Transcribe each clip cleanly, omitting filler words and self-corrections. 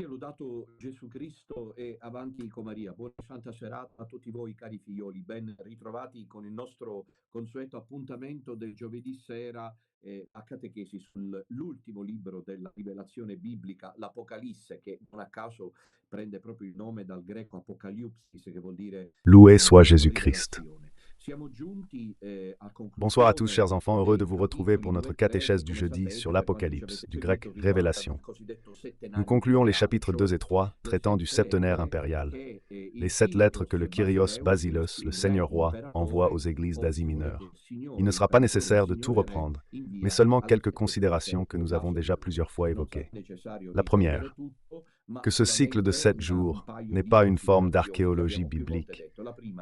Sia lodato Gesù Cristo e avanti con Maria. Buona santa serata a tutti voi cari figlioli, ben ritrovati con il nostro consueto appuntamento del giovedì sera a catechesi sull'ultimo libro della rivelazione biblica, l'Apocalisse, che non a caso prende proprio il nome dal greco apokaliupsis, che vuol dire Loué soit Jésus-Christ. rivelazione. Siamo giunti a Bonsoir à tous, conclusione chers enfants, heureux de vous dei retrouver pour capitoli notre 2 e 3, catéchèse du come jeudi sapete, sur per quanti ci l'Apocalypse, avete du grec seguito, riguardano Révélation. il cosiddetto settenario Nous concluons les di chapitres 2 et 3, le traitant du 7 septenaire lettere impérial, che les il 7 lettres Kyrios que le Kyrios Basileus, Basileus, le il Seigneur re roi, envoie imperatore, aux églises d'Asie oppure che mineure. il Signore Il ne sera pas imperatore, il nécessaire de tout Signore re, reprendre, mais invia seulement alle quelques sette chiese considérations que nous da avons déjà soldato. plusieurs fois Non sarà évoquées. necessario La ripetere première, tutto, ma que ce cycle de 7 jours n'est pas une forme d'archéologie biblique,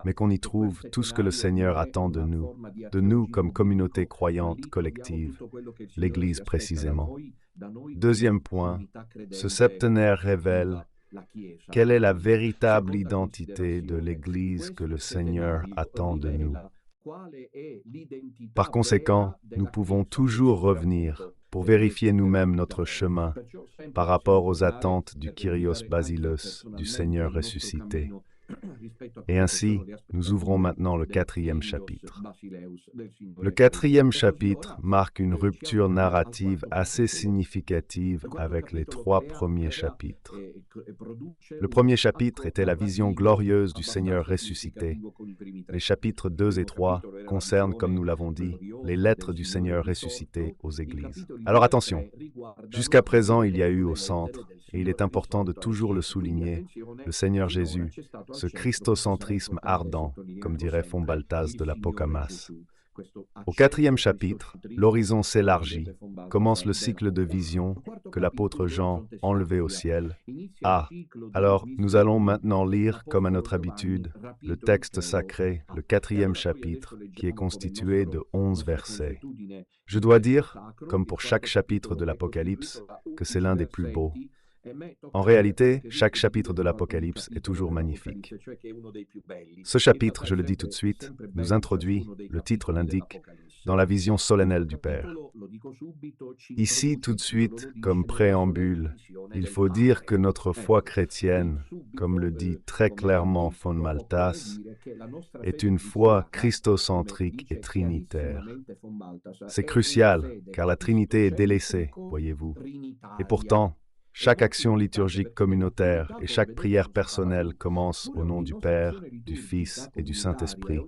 mais qu'on y trouve tout ce que le Seigneur attend de nous comme communauté croyante collective, l'Église précisément. Deuxième point, ce septenaire révèle quelle est la véritable identité de l'Église que le Seigneur attend de nous. Par conséquent, nous pouvons toujours revenir pour vérifier nous-mêmes notre chemin par rapport aux attentes du Kyrios Basileus, du Seigneur ressuscité. Et ainsi, nous ouvrons maintenant le 4e chapitre. Le 4e chapitre marque une rupture narrative assez significative avec les 3 premiers chapitres. Le premier chapitre était la vision glorieuse du Seigneur ressuscité. Les chapitres 2 et 3 concernent, comme nous l'avons dit, les lettres du Seigneur ressuscité aux églises. Alors attention, jusqu'à présent il y a eu au centre, et il est important de toujours le souligner, le Seigneur Jésus, ce christocentrisme ardent, comme dirait Fontbaltaz de l'Apocamas. Au 4e chapitre, l'horizon s'élargit, commence le cycle de vision que l'apôtre Jean enlevait au ciel. Alors nous allons maintenant lire, comme à notre habitude, le texte sacré, le 4e chapitre, qui est constitué de 11 versets. Je dois dire, comme pour chaque chapitre de l'Apocalypse, que c'est l'un des plus beaux. En réalité, chaque chapitre de l'Apocalypse est toujours magnifique. Ce chapitre, je le dis tout de suite, nous introduit, le titre l'indique, dans la vision solennelle du Père. Ici, tout de suite, comme préambule, il faut dire que notre foi chrétienne, comme le dit très clairement Fontbaltaz, est une foi christocentrique et trinitaire. C'est crucial, car la Trinité est délaissée, voyez-vous. Et pourtant, chaque action liturgique communautaire et chaque prière personnelle commence au nom du Père, du Fils et du Saint-Esprit,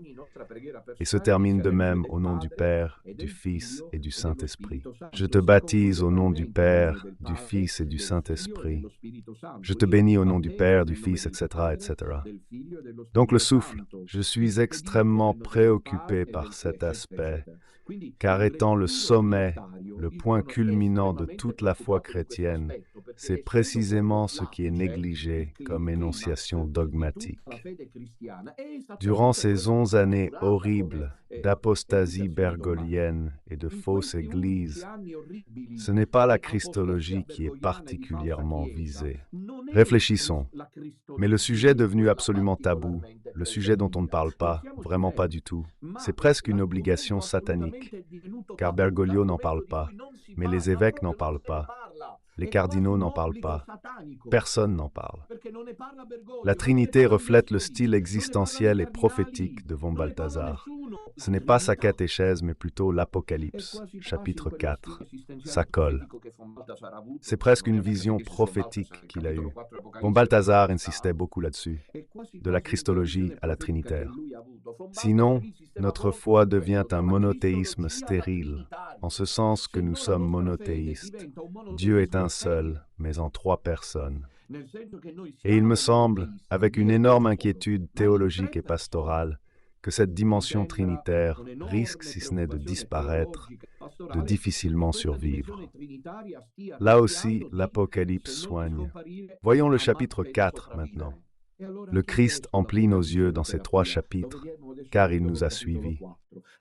et se termine de même au nom du Père, du Fils et du Saint-Esprit. Je te baptise au nom du Père, du Fils et du Saint-Esprit. Je te bénis au nom du Père, du Fils, etc., etc. Donc le souffle, je suis extrêmement préoccupé par cet aspect, car étant le sommet, le point culminant de toute la foi chrétienne, c'est précisément ce qui est négligé comme énonciation dogmatique. Durant ces 11 années horribles d'apostasie bergolienne et de fausse église, ce n'est pas la Christologie qui est particulièrement visée. Réfléchissons. Mais le sujet devenu absolument tabou, le sujet dont on ne parle pas, vraiment pas du tout, c'est presque une obligation satanique, car Bergoglio n'en parle pas, mais les évêques n'en parlent pas, les cardinaux n'en parlent pas, personne n'en parle. La Trinité reflète le style existentiel et prophétique de von Balthasar. Ce n'est pas sa catéchèse, mais plutôt l'Apocalypse, chapitre 4. Ça colle. C'est presque une vision prophétique qu'il a eue. Von Balthasar insistait beaucoup là-dessus, de la Christologie à la Trinitaire. Sinon, notre foi devient un monothéisme stérile, en ce sens que nous sommes monothéistes. Dieu est un seul, mais en 3 personnes. Et il me semble, avec une énorme inquiétude théologique et pastorale, que cette dimension trinitaire risque, si ce n'est de disparaître, de difficilement survivre. Là aussi, l'Apocalypse soigne. Voyons le chapitre 4 maintenant. Le Christ emplit nos yeux dans ces 3 chapitres, car il nous a suivis.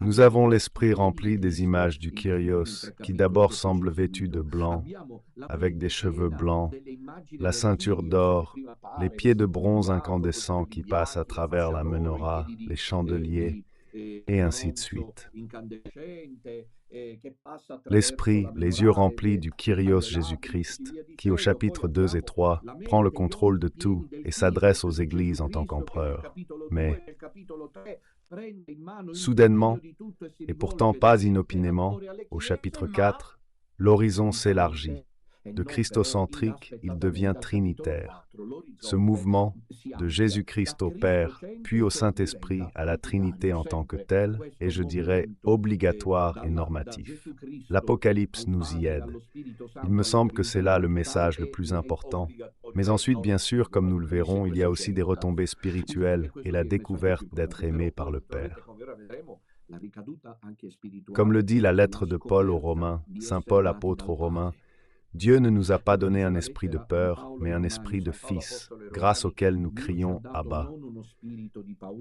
Nous avons l'esprit rempli des images du Kyrios, qui d'abord semble vêtu de blanc, avec des cheveux blancs, la ceinture d'or, les pieds de bronze incandescent qui passent à travers la menorah, les chandeliers, et ainsi de suite. L'Esprit, les yeux remplis du Kyrios Jésus-Christ, qui au chapitre 2 et 3 prend le contrôle de tout et s'adresse aux églises en tant qu'empereur. Mais, soudainement, et pourtant pas inopinément, au chapitre 4, l'horizon s'élargit. De christocentrique, il devient trinitaire. Ce mouvement, de Jésus-Christ au Père, puis au Saint-Esprit, à la Trinité en tant que telle, est, je dirais, obligatoire et normatif. L'Apocalypse nous y aide. Il me semble que c'est là le message le plus important. Mais ensuite, bien sûr, comme nous le verrons, il y a aussi des retombées spirituelles et la découverte d'être aimé par le Père. Comme le dit la lettre de Paul aux Romains, Saint Paul apôtre aux Romains, Dieu ne nous a pas donné un esprit de peur, mais un esprit de fils, grâce auquel nous crions « Abba ».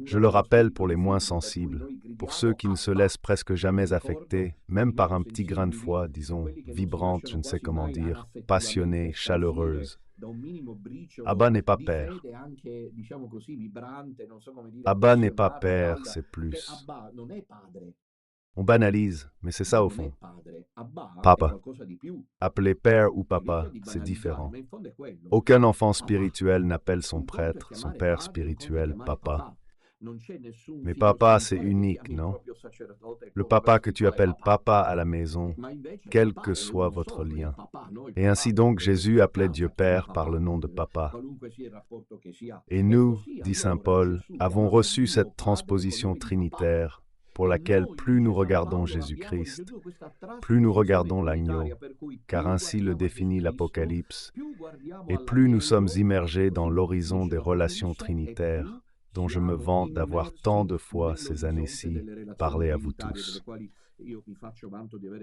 Je le rappelle pour les moins sensibles, pour ceux qui ne se laissent presque jamais affecter, même par un petit grain de foi, disons, vibrante, je ne sais comment dire, passionnée, chaleureuse. Abba n'est pas père. Abba n'est pas père, c'est plus. On banalise, mais c'est ça au fond. Papa. Appeler père ou papa, c'est différent. Aucun enfant spirituel n'appelle son prêtre, son père spirituel, papa. Mais papa, c'est unique, non? Le papa que tu appelles papa à la maison, quel que soit votre lien. Et ainsi donc, Jésus appelait Dieu Père par le nom de papa. Et nous, dit saint Paul, avons reçu cette transposition trinitaire pour laquelle plus nous regardons Jésus-Christ, plus nous regardons l'agneau, car ainsi le définit l'Apocalypse, et plus nous sommes immergés dans l'horizon des relations trinitaires, dont je me vante d'avoir tant de fois ces années-ci parlé à vous tous.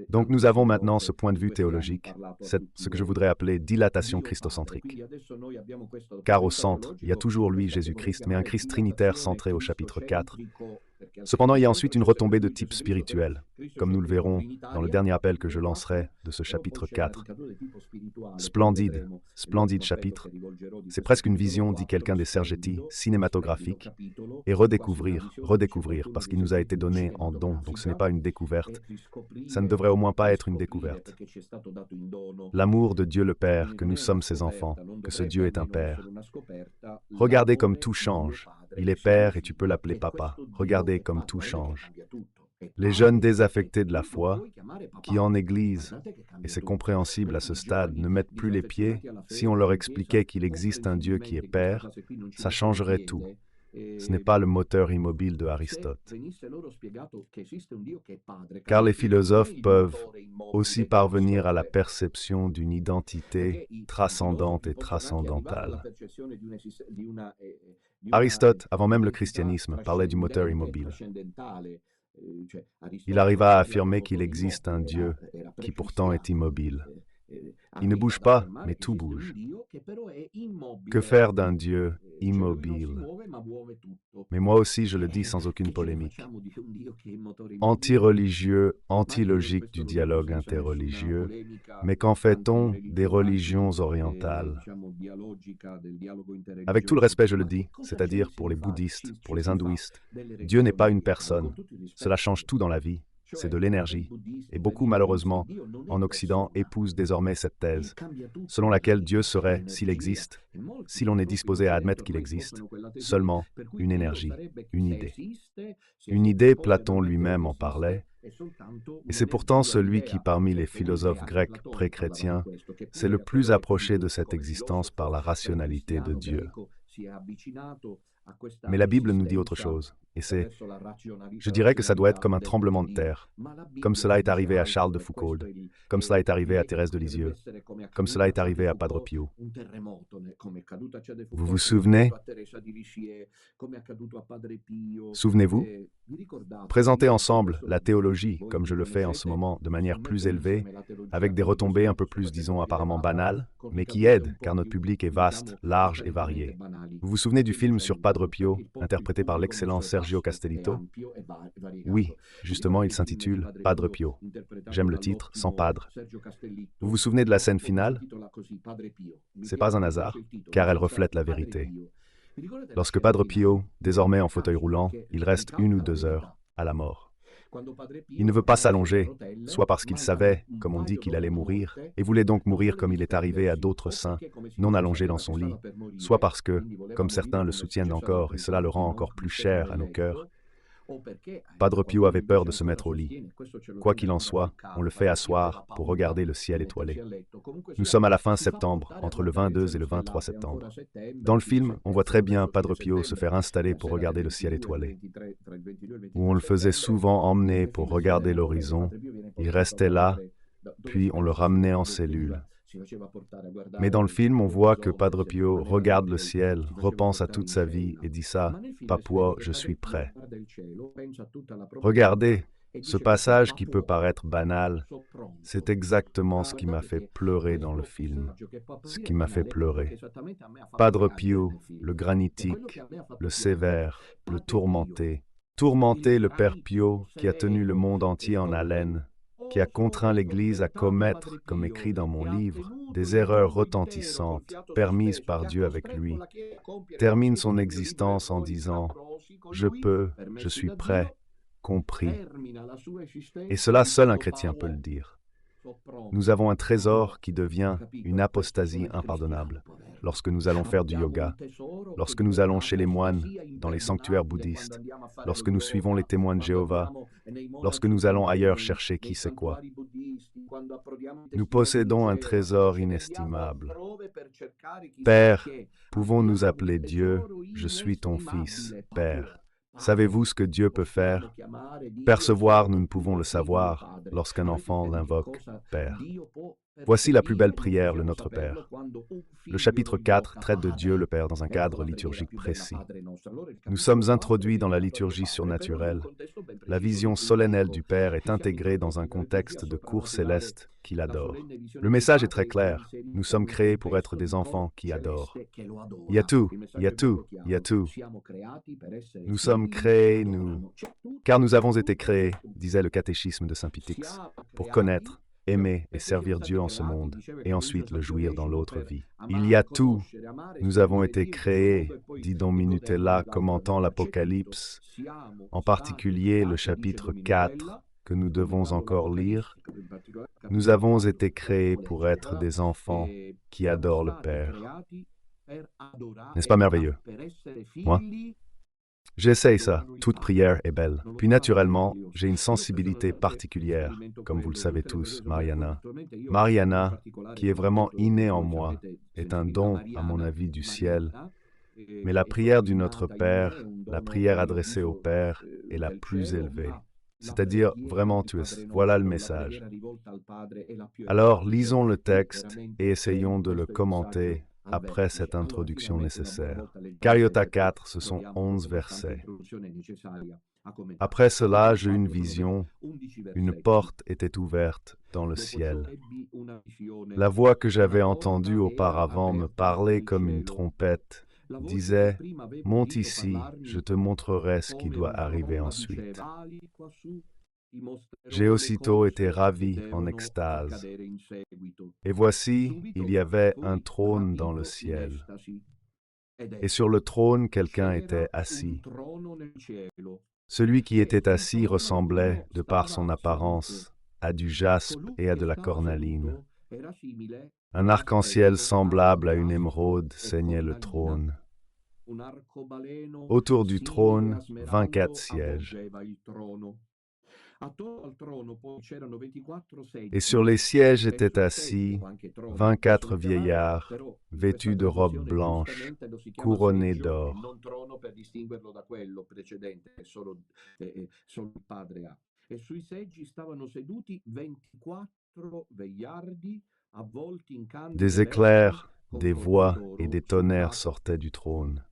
Donc nous avons maintenant ce point de vue théologique, ce que je voudrais appeler dilatation christocentrique. Car au centre, il y a toujours lui, Jésus-Christ, mais un Christ trinitaire centré au chapitre 4. Cependant, il y a ensuite une retombée de type spirituel, comme nous le verrons dans le dernier appel que je lancerai de ce chapitre 4. Splendide, splendide chapitre. C'est presque une vision, dit quelqu'un des Sergetti, cinématographique, et redécouvrir, parce qu'il nous a été donné en don, donc ce n'est pas une découverte. Ça ne devrait au moins pas être une découverte. L'amour de Dieu le Père, que nous sommes ses enfants, que ce Dieu est un Père. Regardez comme tout change. Il est Père et tu peux l'appeler Papa. Regardez comme tout change. Les jeunes désaffectés de la foi, qui en Église, et c'est compréhensible à ce stade, ne mettent plus les pieds, si on leur expliquait qu'il existe un Dieu qui est Père, ça changerait tout. Ce n'est pas le moteur immobile de Aristote. Car les philosophes peuvent aussi parvenir à la perception d'une identité transcendante et transcendantale. Aristote, avant même le christianisme, parlait du moteur immobile. Il arriva à affirmer qu'il existe un Dieu qui pourtant est immobile. Il ne bouge pas, mais tout bouge. Que faire d'un Dieu immobile? Mais moi aussi, je le dis sans aucune polémique. Anti-religieux, anti-logique du dialogue interreligieux, mais qu'en fait-on des religions orientales? Avec tout le respect, je le dis, c'est-à-dire pour les bouddhistes, pour les hindouistes, Dieu n'est pas une personne. Cela change tout dans la vie. C'est de l'énergie. Et beaucoup, malheureusement, en Occident, épousent désormais cette thèse, selon laquelle Dieu serait, s'il existe, si l'on est disposé à admettre qu'il existe, seulement une énergie, une idée. Une idée, Platon lui-même en parlait, et c'est pourtant celui qui, parmi les philosophes grecs pré-chrétiens, s'est le plus approché de cette existence par la rationalité de Dieu. Mais la Bible nous dit autre chose, et c'est, je dirais que ça doit être comme un tremblement de terre, comme cela est arrivé à Charles de Foucauld, comme cela est arrivé à Thérèse de Lisieux, comme cela est arrivé à Padre Pio. Vous vous souvenez? Souvenez-vous? Présenter ensemble la théologie, comme je le fais en ce moment, de manière plus élevée, avec des retombées un peu plus, disons, apparemment banales, mais qui aident, car notre public est vaste, large et varié. Vous vous souvenez du film sur Padre Pio, interprété par l'excellent Sergio Castellitto? Oui, justement, il s'intitule Padre Pio. J'aime le titre, sans padre. Vous vous souvenez de la scène finale? C'est pas un hasard, car elle reflète la vérité. Lorsque Padre Pio, désormais en fauteuil roulant, il reste 1 ou 2 heures, à la mort. Il ne veut pas s'allonger, soit parce qu'il savait, comme on dit, qu'il allait mourir, et voulait donc mourir comme il est arrivé à d'autres saints, non allongés dans son lit, soit parce que, comme certains le soutiennent encore, et cela le rend encore plus cher à nos cœurs, Padre Pio avait peur de se mettre au lit. Quoi qu'il en soit, on le fait asseoir pour regarder le ciel étoilé. Nous sommes à la fin septembre, entre le 22 et le 23 septembre. Dans le film, on voit très bien Padre Pio se faire installer pour regarder le ciel étoilé. Où on le faisait souvent emmener pour regarder l'horizon, il restait là, puis on le ramenait en cellule. Mais dans le film, on voit que Padre Pio regarde le ciel, repense à toute sa vie et dit ça, « Papua, je suis prêt ». Regardez, ce passage qui peut paraître banal, c'est exactement ce qui m'a fait pleurer dans le film, ce qui m'a fait pleurer. Padre Pio, le granitique, le sévère, le tourmenté. Tourmenté le Père Pio qui a tenu le monde entier en haleine, qui a contraint l'Église à commettre, comme écrit dans mon livre, des erreurs retentissantes, permises par Dieu avec lui, termine son existence en disant « Je peux, je suis prêt, compris ». Et cela, seul un chrétien peut le dire. Nous avons un trésor qui devient une apostasie impardonnable lorsque nous allons faire du yoga, lorsque nous allons chez les moines, dans les sanctuaires bouddhistes, lorsque nous suivons les témoins de Jéhovah, lorsque nous allons ailleurs chercher qui sait quoi. Nous possédons un trésor inestimable. Père, pouvons-nous appeler Dieu, je suis ton Fils, Père. Savez-vous ce que Dieu peut faire? Percevoir, nous ne pouvons le savoir lorsqu'un enfant l'invoque, Père. Voici la plus belle prière, le Notre Père. Le chapitre 4 traite de Dieu le Père dans un cadre liturgique précis. Nous sommes introduits dans la liturgie surnaturelle. La vision solennelle du Père est intégrée dans un contexte de cour céleste qu'il adore. Le message est très clair. Nous sommes créés pour être des enfants qui adorent. Il y a tout, il y a tout, il y a tout. Nous sommes créés, car nous avons été créés, disait le catéchisme de Saint Pitix, pour connaître, aimer et servir Dieu en ce monde, et ensuite le jouir dans l'autre vie. Il y a tout. Nous avons été créés, dit Don Minutella commentant l'Apocalypse, en particulier le chapitre 4, que nous devons encore lire. Nous avons été créés pour être des enfants qui adorent le Père. N'est-ce pas merveilleux? Moi? J'essaye ça, toute prière est belle. Puis naturellement, j'ai une sensibilité particulière, comme vous le savez tous, Mariana. Mariana, qui est vraiment innée en moi, est un don, à mon avis, du ciel. Mais la prière du Notre Père, la prière adressée au Père, est la plus élevée. C'est-à-dire, vraiment, voilà le message. Alors, lisons le texte et essayons de le commenter après cette introduction nécessaire. Cariota 4, ce sont 11 versets. Après cela, j'eus une vision, une porte était ouverte dans le ciel. La voix que j'avais entendue auparavant me parlait comme une trompette, disait « Monte ici, je te montrerai ce qui doit arriver ensuite ». J'ai aussitôt été ravi en extase. Et voici, il y avait un trône dans le ciel. Et sur le trône, quelqu'un était assis. Celui qui était assis ressemblait, de par son apparence, à du jaspe et à de la cornaline. Un arc-en-ciel semblable à une émeraude ceignait le trône. Autour du trône, 24 sièges. Et sur les sièges étaient assis 24 vieillards, vêtus de robes blanches, couronnés d'or. Des éclairs, des voix et des tonnerres sortaient du trône.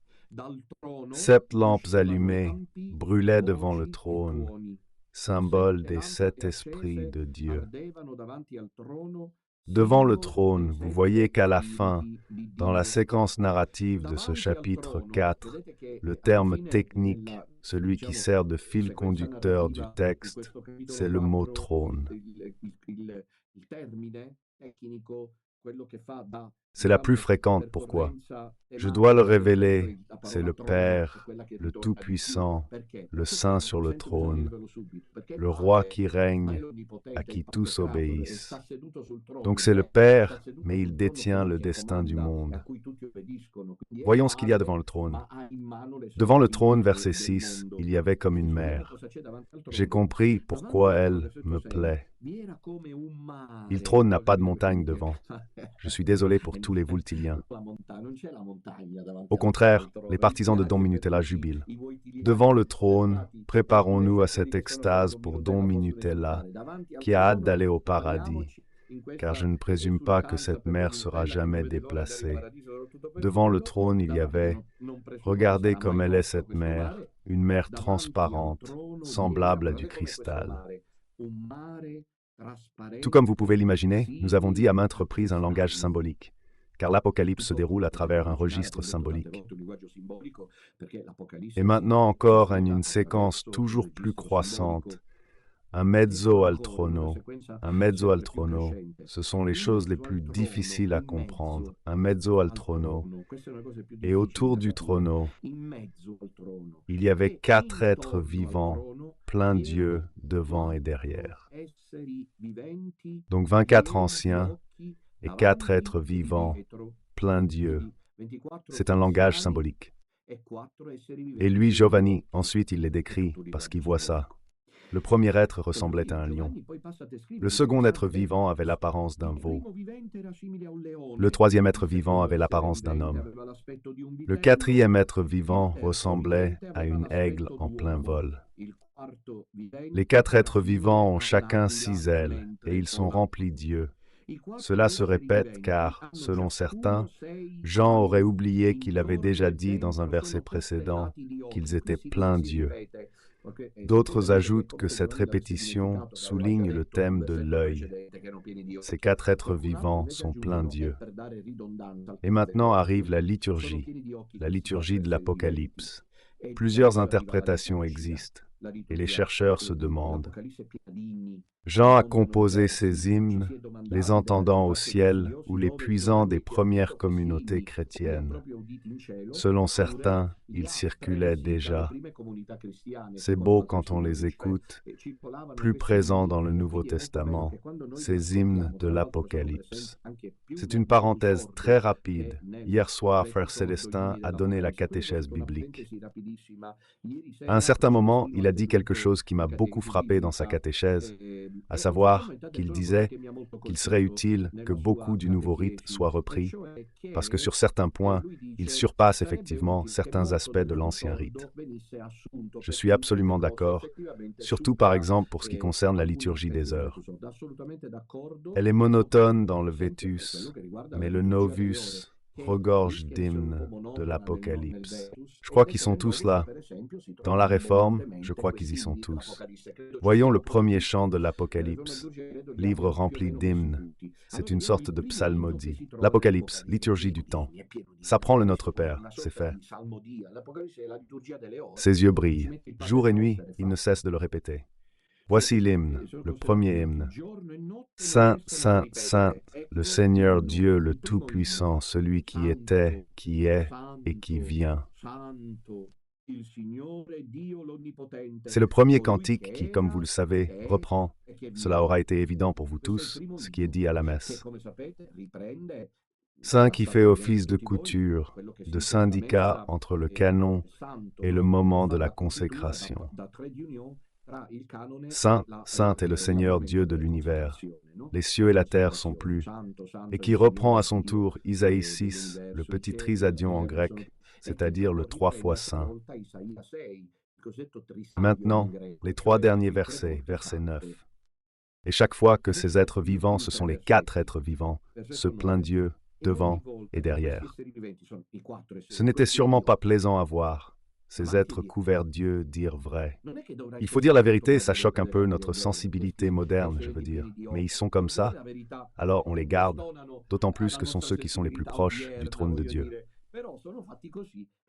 7 lampes allumées brûlaient devant le trône, symbole des 7 esprits de Dieu. Devant le trône, vous voyez qu'à la fin, dans la séquence narrative de ce chapitre 4, le terme technique, celui qui sert de fil conducteur du texte, c'est le mot trône. C'est la plus fréquente. Pourquoi? Je dois le révéler. C'est le Père, le Tout-Puissant, le Saint sur le trône, le Roi qui règne, à qui tous obéissent. Donc c'est le Père, mais il détient le destin du monde. Voyons ce qu'il y a devant le trône. Devant le trône, verset 6, il y avait comme une mer. J'ai compris pourquoi elle me plaît. Il trône n'a pas de montagne devant. Je suis désolé pour tous les Vultiliens. Au contraire, les partisans de Don Minutella jubilent. Devant le trône, préparons-nous à cette extase pour Don Minutella, qui a hâte d'aller au paradis, car je ne présume pas que cette mer sera jamais déplacée. Devant le trône, il y avait, regardez comme elle est cette mer, une mer transparente, semblable à du cristal. Tout comme vous pouvez l'imaginer, nous avons dit à maintes reprises un langage symbolique, car l'Apocalypse se déroule à travers un registre symbolique. Et maintenant encore, en une séquence toujours plus croissante, un mezzo al trono. Un mezzo al trono, ce sont les choses les plus difficiles à comprendre. Un mezzo al trono. Et autour du trône, il y avait 4 êtres vivants, plein d'yeux, devant et derrière. Donc 24 anciens et 4 êtres vivants, plein d'yeux. C'est un langage symbolique. Et lui, Giovanni, ensuite il les décrit parce qu'il voit ça. Le premier être ressemblait à un lion. Le second être vivant avait l'apparence d'un veau. Le troisième être vivant avait l'apparence d'un homme. Le quatrième être vivant ressemblait à une aigle en plein vol. Les 4 êtres vivants ont chacun 6 ailes et ils sont remplis d'yeux. Cela se répète car, selon certains, Jean aurait oublié qu'il avait déjà dit dans un verset précédent qu'ils étaient pleins d'yeux. D'autres ajoutent que cette répétition souligne le thème de l'œil. Ces 4 êtres vivants sont pleins d'yeux. Et maintenant arrive la liturgie de l'Apocalypse. Plusieurs interprétations existent, et les chercheurs se demandent. Jean a composé ces hymnes, les entendant au ciel ou les puisant des premières communautés chrétiennes. Selon certains, ils circulaient déjà. C'est beau quand on les écoute, plus présents dans le Nouveau Testament, ces hymnes de l'Apocalypse. C'est une parenthèse très rapide. Hier soir, Frère Célestin a donné la catéchèse biblique. À un certain moment, il a dit quelque chose qui m'a beaucoup frappé dans sa catéchèse, à savoir qu'il disait qu'il serait utile que beaucoup du nouveau rite soit repris, parce que sur certains points, il surpasse effectivement certains aspects de l'ancien rite. Je suis absolument d'accord, surtout par exemple pour ce qui concerne la liturgie des heures. Elle est monotone dans le Vetus, mais le Novus regorge d'hymnes de l'Apocalypse. Je crois qu'ils sont tous là. Dans la Réforme, je crois qu'ils y sont tous. Voyons le premier chant de l'Apocalypse, livre rempli d'hymnes. C'est une sorte de psalmodie. L'Apocalypse, liturgie du temps. Ça prend le Notre Père, c'est fait. Ses yeux brillent. Jour et nuit, il ne cesse de le répéter. Voici l'hymne, le premier hymne. Saint, Saint, Saint, le Seigneur Dieu le Tout-Puissant, celui qui était, qui est et qui vient. C'est le premier cantique qui, comme vous le savez, reprend, cela aura été évident pour vous tous, ce qui est dit à la messe. Saint qui fait office de couture, de syndicat entre le canon et le moment de la consécration. Saint, Saint est le Seigneur Dieu de l'univers. Les cieux et la terre sont plus. Et qui reprend à son tour Isaïe 6, le petit trisadion en grec, c'est-à-dire le 3 fois saint. Maintenant, les 3 derniers versets, verset 9. Et chaque fois que ces êtres vivants, ce sont les 4 êtres vivants, se plaint Dieu devant et derrière. Ce n'était sûrement pas plaisant à voir. Ces êtres couverts d'yeux dire vrai. Il faut dire la vérité, ça choque un peu notre sensibilité moderne, je veux dire. Mais ils sont comme ça, alors on les garde, d'autant plus que sont ceux qui sont les plus proches du trône de Dieu.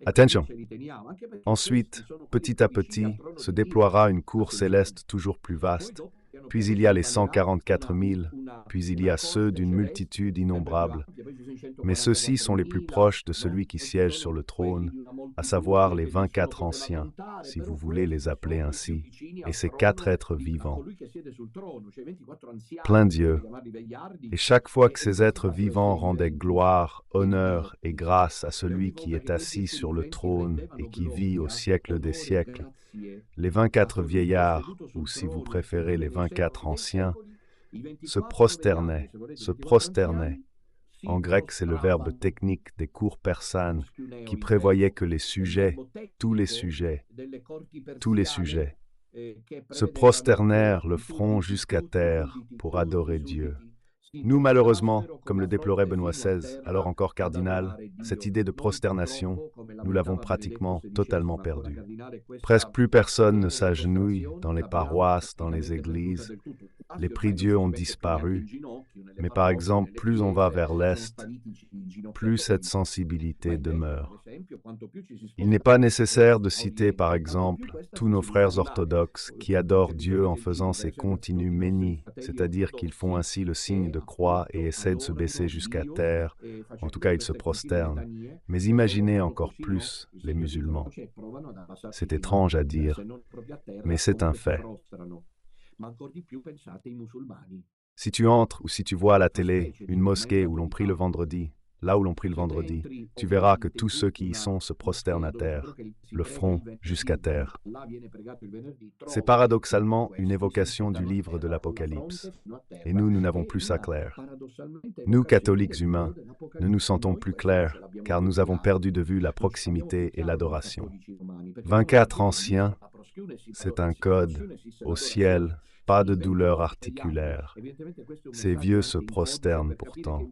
Attention. Ensuite, petit à petit, se déploiera une cour céleste toujours plus vaste. Puis il y a les 144 000, puis il y a ceux d'une multitude innombrable. Mais ceux-ci sont les plus proches de celui qui siège sur le trône, à savoir les 24 anciens, si vous voulez les appeler ainsi, et ces 4 êtres vivants. Plein Dieu. Et chaque fois que ces êtres vivants rendaient gloire, honneur et grâce à celui qui est assis sur le trône et qui vit au siècle des siècles, les 24 vieillards, ou si vous préférez les 24 anciens, se prosternaient. En grec, c'est le verbe technique des cours persanes qui prévoyait que les sujets, tous les sujets, se prosternèrent le front jusqu'à terre pour adorer Dieu. Nous, malheureusement, comme le déplorait Benoît XVI, alors encore cardinal, cette idée de prosternation, nous l'avons pratiquement totalement perdue. Presque plus personne ne s'agenouille dans les paroisses, dans les églises. Les prie-dieux ont disparu, mais par exemple, plus on va vers l'Est, plus cette sensibilité demeure. Il n'est pas nécessaire de citer, par exemple, tous nos frères orthodoxes qui adorent Dieu en faisant ces continus ménis, c'est-à-dire qu'ils font ainsi le signe de croix et essaient de se baisser jusqu'à terre, en tout cas ils se prosternent. Mais imaginez encore plus les musulmans. C'est étrange à dire, mais c'est un fait. Si tu entres ou si tu vois à la télé une mosquée où l'on prie le vendredi, là où l'on prie le vendredi, tu verras que tous ceux qui y sont se prosternent à terre, le front jusqu'à terre. C'est paradoxalement une évocation du livre de l'Apocalypse. Et nous n'avons plus ça clair. Nous, catholiques humains, ne nous sentons plus clairs, car nous avons perdu de vue la proximité et l'adoration. 24 anciens, c'est un code. Au ciel, pas de douleur articulaire. Ces vieux se prosternent pourtant.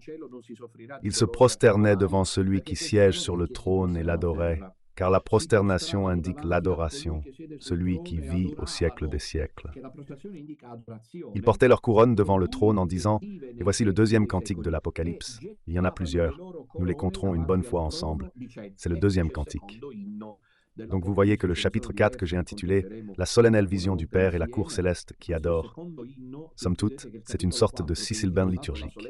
Ils se prosternaient devant celui qui siège sur le trône et l'adoraient, car la prosternation indique l'adoration, celui qui vit au siècle des siècles. Ils portaient leur couronne devant le trône en disant « Et voici le deuxième cantique de l'Apocalypse. Il y en a plusieurs. Nous les compterons une bonne fois ensemble. C'est le deuxième cantique. » Donc vous voyez que le chapitre 4 que j'ai intitulé « La solennelle vision du Père et la cour céleste qui adore », somme toute, c'est une sorte de sisyllben liturgique.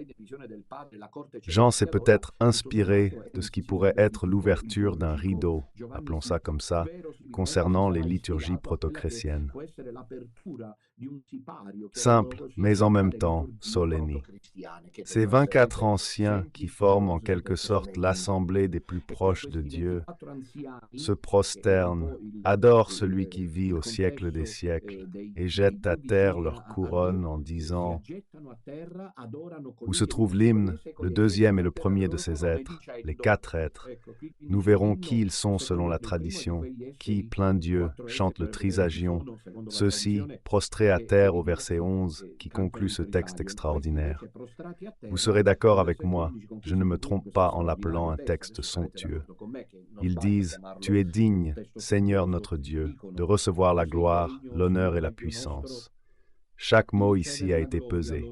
Jean s'est peut-être inspiré de ce qui pourrait être l'ouverture d'un rideau, appelons ça comme ça, concernant les liturgies proto-chrétiennes. Simple, mais en même temps solennel. Ces 24 anciens qui forment en quelque sorte l'assemblée des plus proches de Dieu se prosternent, adorent celui qui vit au siècle des siècles et jettent à terre leur couronne en disant où se trouve l'hymne, le deuxième et le premier de ces êtres, les 4 êtres. Nous verrons qui ils sont selon la tradition, qui, plein Dieu, chante le trisagion, ceux-ci, prostrés à terre au verset 11, qui conclut ce texte extraordinaire. Vous serez d'accord avec moi, je ne me trompe pas en l'appelant un texte somptueux. Ils disent « Tu es digne, Seigneur notre Dieu, de recevoir la gloire, l'honneur et la puissance. » Chaque mot ici a été pesé.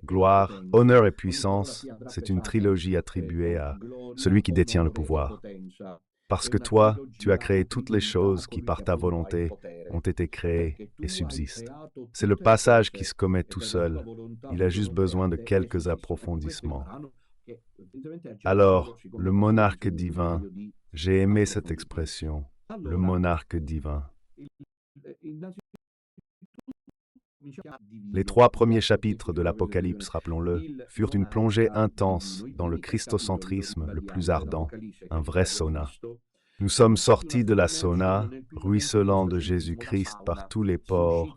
Gloire, honneur et puissance, c'est une trilogie attribuée à celui qui détient le pouvoir. Parce que toi, tu as créé toutes les choses qui, par ta volonté, ont été créées et subsistent. C'est le passage qui se commet tout seul. Il a juste besoin de quelques approfondissements. Alors, le monarque divin, j'ai aimé cette expression, le monarque divin. Les 3 premiers chapitres de l'Apocalypse, rappelons-le, furent une plongée intense dans le christocentrisme le plus ardent, un vrai sauna. Nous sommes sortis de la sauna, ruisselant de Jésus-Christ par tous les pores,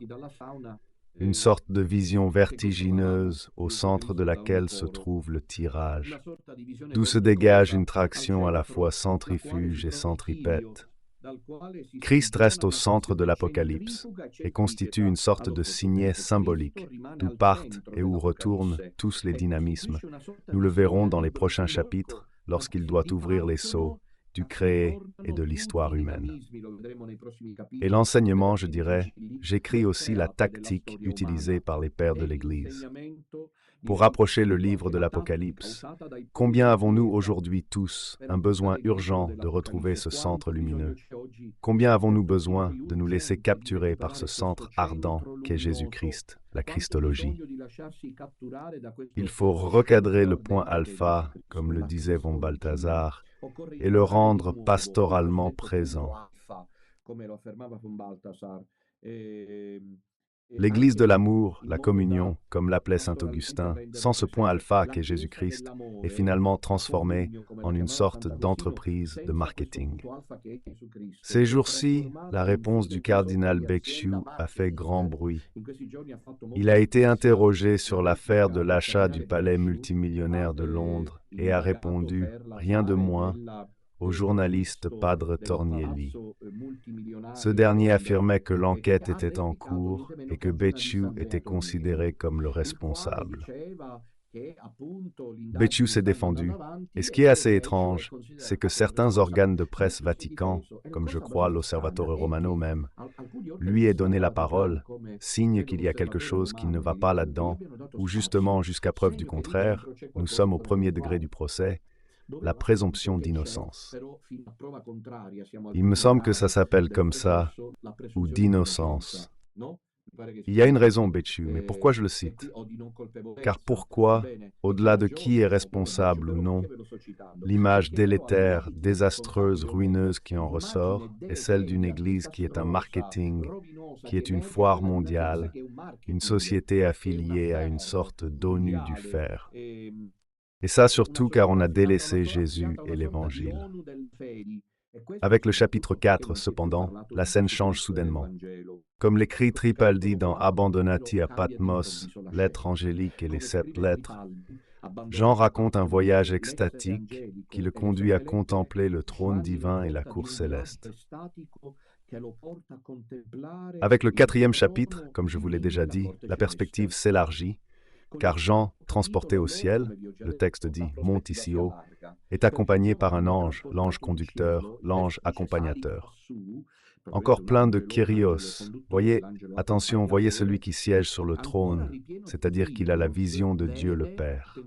une sorte de vision vertigineuse au centre de laquelle se trouve le tirage, d'où se dégage une traction à la fois centrifuge et centripète. Christ reste au centre de l'Apocalypse et constitue une sorte de signet symbolique, d'où partent et où retournent tous les dynamismes. Nous le verrons dans les prochains chapitres, lorsqu'il doit ouvrir les sceaux du créé et de l'histoire humaine. Et l'enseignement, je dirais, j'écris aussi la tactique utilisée par les pères de l'Église. pour rapprocher le livre de l'Apocalypse. Combien avons-nous aujourd'hui tous un besoin urgent de retrouver ce centre lumineux? Combien avons-nous besoin de nous laisser capturer par ce centre ardent qu'est Jésus-Christ, la Christologie? Il faut recadrer le point alpha, comme le disait von Balthasar, et le rendre pastoralement présent. L'Église de l'amour, la communion, comme l'appelait saint Augustin, sans ce point alpha qu'est Jésus-Christ, est finalement transformée en une sorte d'entreprise de marketing. Ces jours-ci, la réponse du cardinal Becciu a fait grand bruit. Il a été interrogé sur l'affaire de l'achat du palais multimillionnaire de Londres et a répondu, rien de moins, au journaliste Padre Tornielli. Ce dernier affirmait que l'enquête était en cours et que Becciu était considéré comme le responsable. Becciu s'est défendu, et ce qui est assez étrange, c'est que certains organes de presse vaticans, comme je crois l'Osservatore Romano même, lui aient donné la parole, signe qu'il y a quelque chose qui ne va pas là-dedans, ou justement, jusqu'à preuve du contraire, nous sommes au premier degré du procès, la présomption d'innocence. Il me semble que ça s'appelle comme ça, ou d'innocence. Il y a une raison, Becciu, mais pourquoi je le cite? Car pourquoi, au-delà de qui est responsable ou non, l'image délétère, désastreuse, ruineuse qui en ressort est celle d'une Église qui est un marketing, qui est une foire mondiale, une société affiliée à une sorte d'ONU du fer. Et ça surtout car on a délaissé Jésus et l'Évangile. Avec le chapitre 4, cependant, la scène change soudainement. Comme l'écrit Tripaldi dans Abandonati a Patmos, lettre angélique et les 7 lettres, Jean raconte un voyage extatique qui le conduit à contempler le trône divin et la cour céleste. Avec le 4e chapitre, comme je vous l'ai déjà dit, la perspective s'élargit, car Jean, transporté au ciel, le texte dit « monte ici haut », est accompagné par un ange, l'ange conducteur, l'ange accompagnateur. Encore plein de Kyrios. Voyez, attention, voyez celui qui siège sur le trône, c'est-à-dire qu'il a la vision de Dieu le Père.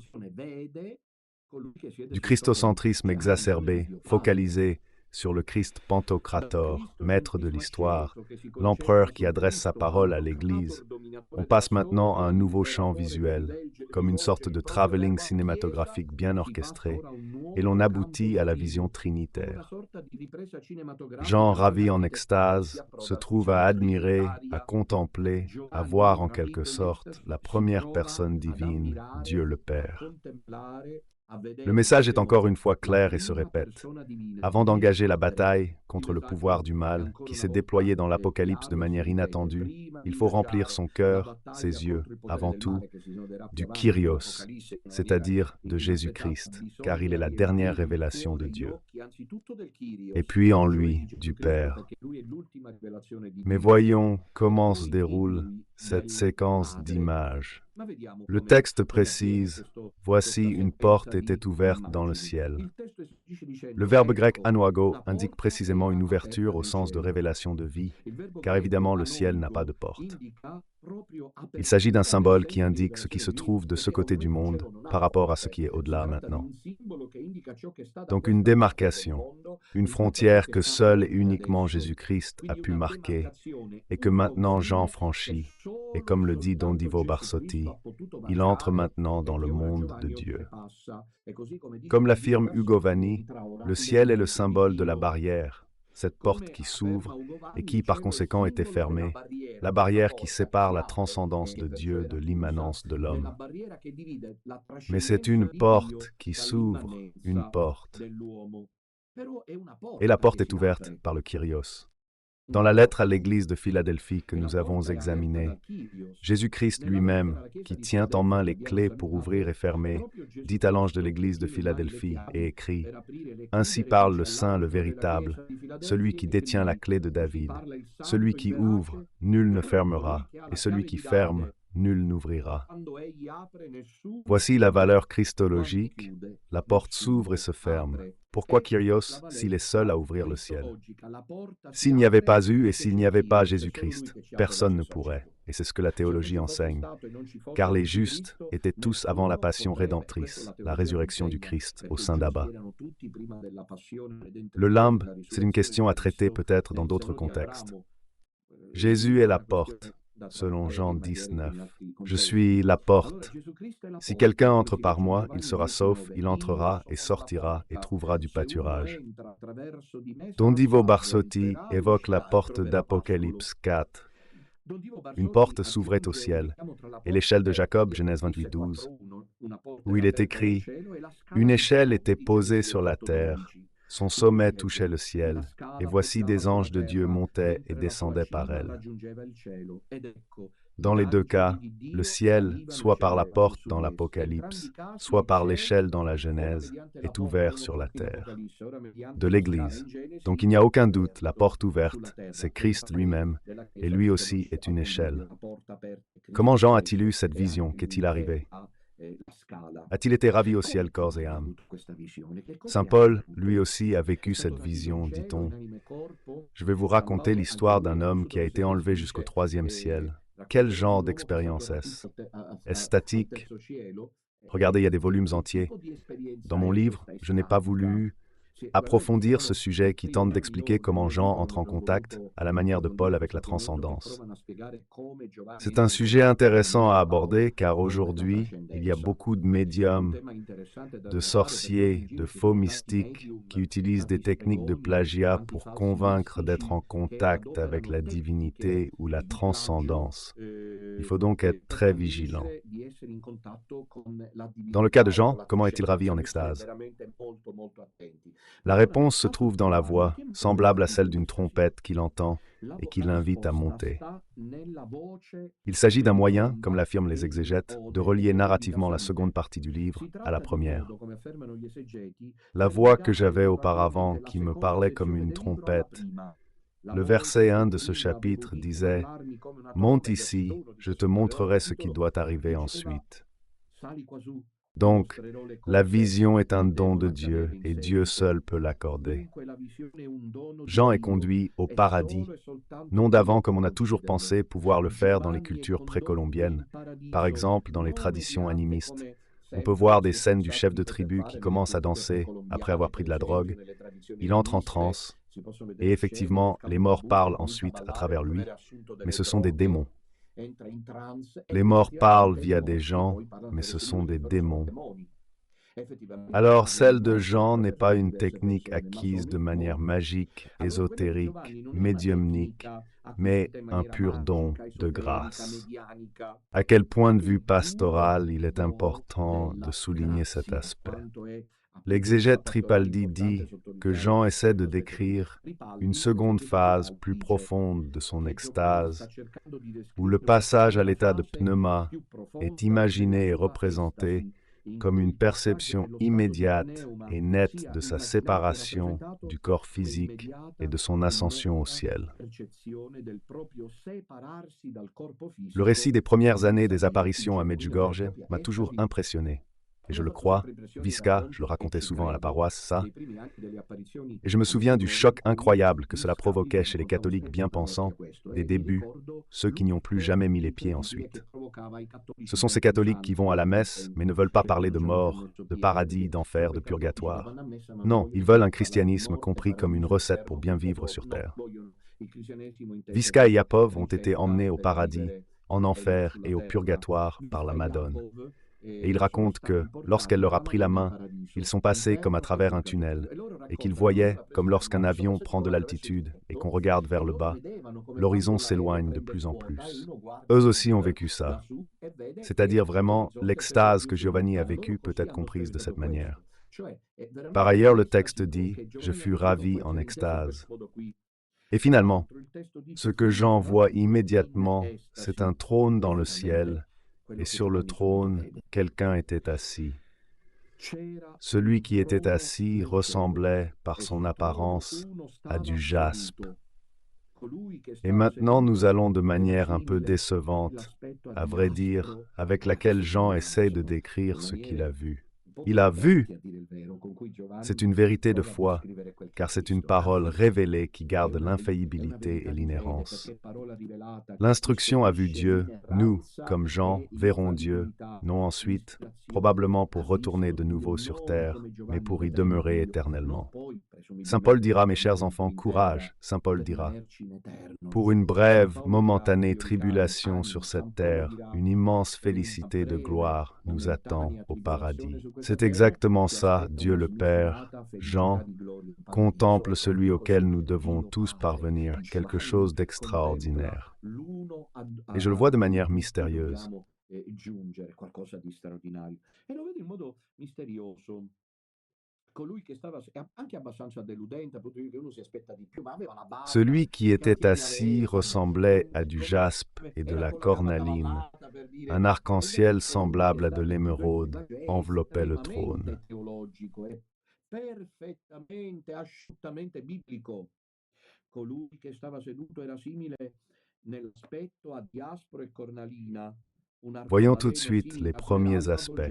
Du christocentrisme exacerbé, focalisé sur le Christ Pantocrator, maître de l'histoire, l'empereur qui adresse sa parole à l'Église, on passe maintenant à un nouveau champ visuel, comme une sorte de travelling cinématographique bien orchestré, et l'on aboutit à la vision trinitaire. Jean, ravi en extase, se trouve à admirer, à contempler, à voir en quelque sorte la première personne divine, Dieu le Père. Le message est encore une fois clair et se répète. Avant d'engager la bataille contre le pouvoir du mal, qui s'est déployé dans l'Apocalypse de manière inattendue, il faut remplir son cœur, ses yeux, avant tout, du Kyrios, c'est-à-dire de Jésus-Christ, car il est la dernière révélation de Dieu. Et puis en lui, du Père. Mais voyons comment se déroule cette séquence d'images. Le texte précise « Voici une porte était ouverte dans le ciel ». Le verbe grec anouago indique précisément une ouverture au sens de révélation de vie, car évidemment le ciel n'a pas de porte. Il s'agit d'un symbole qui indique ce qui se trouve de ce côté du monde par rapport à ce qui est au-delà maintenant. Donc une démarcation, une frontière que seul et uniquement Jésus-Christ a pu marquer et que maintenant Jean franchit. Et comme le dit Don Divo Barsotti, il entre maintenant dans le monde de Dieu. Comme l'affirme Ugo Vanni, le ciel est le symbole de la barrière, cette porte qui s'ouvre et qui par conséquent était fermée, la barrière qui sépare la transcendance de Dieu de l'immanence de l'homme. Mais c'est une porte qui s'ouvre, une porte. Et la porte est ouverte par le Kyrios. Dans la lettre à l'église de Philadelphie que nous avons examinée, Jésus-Christ lui-même, qui tient en main les clés pour ouvrir et fermer, dit à l'ange de l'église de Philadelphie et écrit « Ainsi parle le Saint, le véritable, celui qui détient la clé de David. Celui qui ouvre, nul ne fermera, et celui qui ferme, nul n'ouvrira. Voici la valeur christologique, la porte s'ouvre et se ferme. Pourquoi Kyrios s'il est seul à ouvrir le ciel? S'il n'y avait pas eu et s'il n'y avait pas Jésus-Christ, personne ne pourrait, et c'est ce que la théologie enseigne, car les justes étaient tous avant la passion rédemptrice, la résurrection du Christ au sein d'Abba. Le limbe, c'est une question à traiter peut-être dans d'autres contextes. Jésus est la porte, selon Jean 19. Je suis la porte. Si quelqu'un entre par moi, il sera sauf, il entrera et sortira et trouvera du pâturage. Don Divo Barsotti évoque la porte d'Apocalypse 4. Une porte s'ouvrait au ciel, et l'échelle de Jacob, Genèse 28, 12, où il est écrit « Une échelle était posée sur la terre, son sommet touchait le ciel, et voici des anges de Dieu montaient et descendaient par elle. » Dans les deux cas, le ciel, soit par la porte dans l'Apocalypse, soit par l'échelle dans la Genèse, est ouvert sur la terre. De l'Église. Donc il n'y a aucun doute, la porte ouverte, c'est Christ lui-même, et lui aussi est une échelle. Comment Jean a-t-il eu cette vision? Qu'est-il arrivé? A-t-il été ravi au ciel, corps et âme? Saint Paul, lui aussi, a vécu cette vision, dit-on. Je vais vous raconter l'histoire d'un homme qui a été enlevé jusqu'au 3e ciel. Quel genre d'expérience est-ce? Est-ce statique? Regardez, il y a des volumes entiers. Dans mon livre, je n'ai pas voulu approfondir ce sujet qui tente d'expliquer comment Jean entre en contact, à la manière de Paul, avec la transcendance. C'est un sujet intéressant à aborder car aujourd'hui, il y a beaucoup de médiums, de sorciers, de faux mystiques qui utilisent des techniques de plagiat pour convaincre d'être en contact avec la divinité ou la transcendance. Il faut donc être très vigilant. Dans le cas de Jean, comment est-il ravi en extase? La réponse se trouve dans la voix, semblable à celle d'une trompette qu'il entend et qui l'invite à monter. Il s'agit d'un moyen, comme l'affirment les exégètes, de relier narrativement la seconde partie du livre à la première. La voix que j'avais auparavant, qui me parlait comme une trompette, le verset 1 de ce chapitre disait « Monte ici, je te montrerai ce qui doit arriver ensuite. » Donc, la vision est un don de Dieu et Dieu seul peut l'accorder. Jean est conduit au paradis, non d'avant comme on a toujours pensé pouvoir le faire dans les cultures précolombiennes, par exemple dans les traditions animistes. On peut voir des scènes du chef de tribu qui commence à danser après avoir pris de la drogue. Il entre en transe et effectivement, les morts parlent ensuite à travers lui, mais ce sont des démons. Les morts parlent via des gens, mais ce sont des démons. Alors, celle de Jean n'est pas une technique acquise de manière magique, ésotérique, médiumnique, mais un pur don de grâce. À quel point de vue pastoral il est important de souligner cet aspect. L'exégète Tripaldi dit que Jean essaie de décrire une seconde phase plus profonde de son extase, où le passage à l'état de pneuma est imaginé et représenté comme une perception immédiate et nette de sa séparation du corps physique et de son ascension au ciel. Le récit des premières années des apparitions à Medjugorje m'a toujours impressionné. Et je le crois, Visca, je le racontais souvent à la paroisse, ça. Et je me souviens du choc incroyable que cela provoquait chez les catholiques bien pensants, des débuts, ceux qui n'y ont plus jamais mis les pieds ensuite. Ce sont ces catholiques qui vont à la messe, mais ne veulent pas parler de mort, de paradis, d'enfer, de purgatoire. Non, ils veulent un christianisme compris comme une recette pour bien vivre sur terre. Visca et Yapov ont été emmenés au paradis, en enfer et au purgatoire par la Madone. Et il raconte que, lorsqu'elle leur a pris la main, ils sont passés comme à travers un tunnel, et qu'ils voyaient, comme lorsqu'un avion prend de l'altitude et qu'on regarde vers le bas, l'horizon s'éloigne de plus en plus. Eux aussi ont vécu ça. C'est-à-dire vraiment, l'extase que Giovanni a vécue peut être comprise de cette manière. Par ailleurs, le texte dit « Je fus ravi en extase ». Et finalement, ce que Jean voit immédiatement, c'est un trône dans le ciel, et sur le trône, quelqu'un était assis. Celui qui était assis ressemblait, par son apparence, à du jaspe. Et maintenant, nous allons de manière un peu décevante à vrai dire, avec laquelle Jean essaie de décrire ce qu'il a vu. Il a vu! C'est une vérité de foi, car c'est une parole révélée qui garde l'infaillibilité et l'inhérence. L'instruction a vu Dieu, nous, comme Jean, verrons Dieu, non ensuite, probablement pour retourner de nouveau sur terre, mais pour y demeurer éternellement. Saint Paul dira, mes chers enfants, courage, Saint Paul dira. Pour une brève, momentanée tribulation sur cette terre, une immense félicité de gloire nous attend au paradis. C'est exactement ça, Dieu le Père, Jean, contemple celui auquel nous devons tous parvenir, quelque chose d'extraordinaire. Et je le vois de manière mystérieuse. Celui qui était assis ressemblait à du jaspe et de la cornaline. Un arc-en-ciel semblable à de l'émeraude enveloppait le trône. Voyons tout de suite les premiers aspects.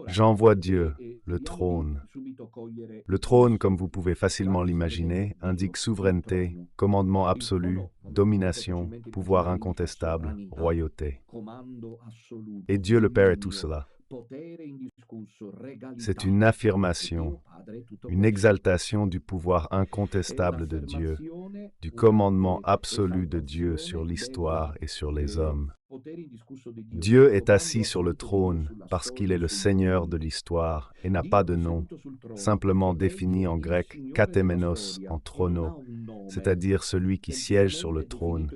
Jean voit Dieu, le trône. Le trône, comme vous pouvez facilement l'imaginer, indique souveraineté, commandement absolu, domination, pouvoir incontestable, royauté. Et Dieu le Père est tout cela. C'est une affirmation, une exaltation du pouvoir incontestable de Dieu, du commandement absolu de Dieu sur l'histoire et sur les hommes. Dieu est assis sur le trône parce qu'il est le Seigneur de l'histoire et n'a pas de nom, simplement défini en grec katéménos en trono, c'est-à-dire celui qui siège sur le trône,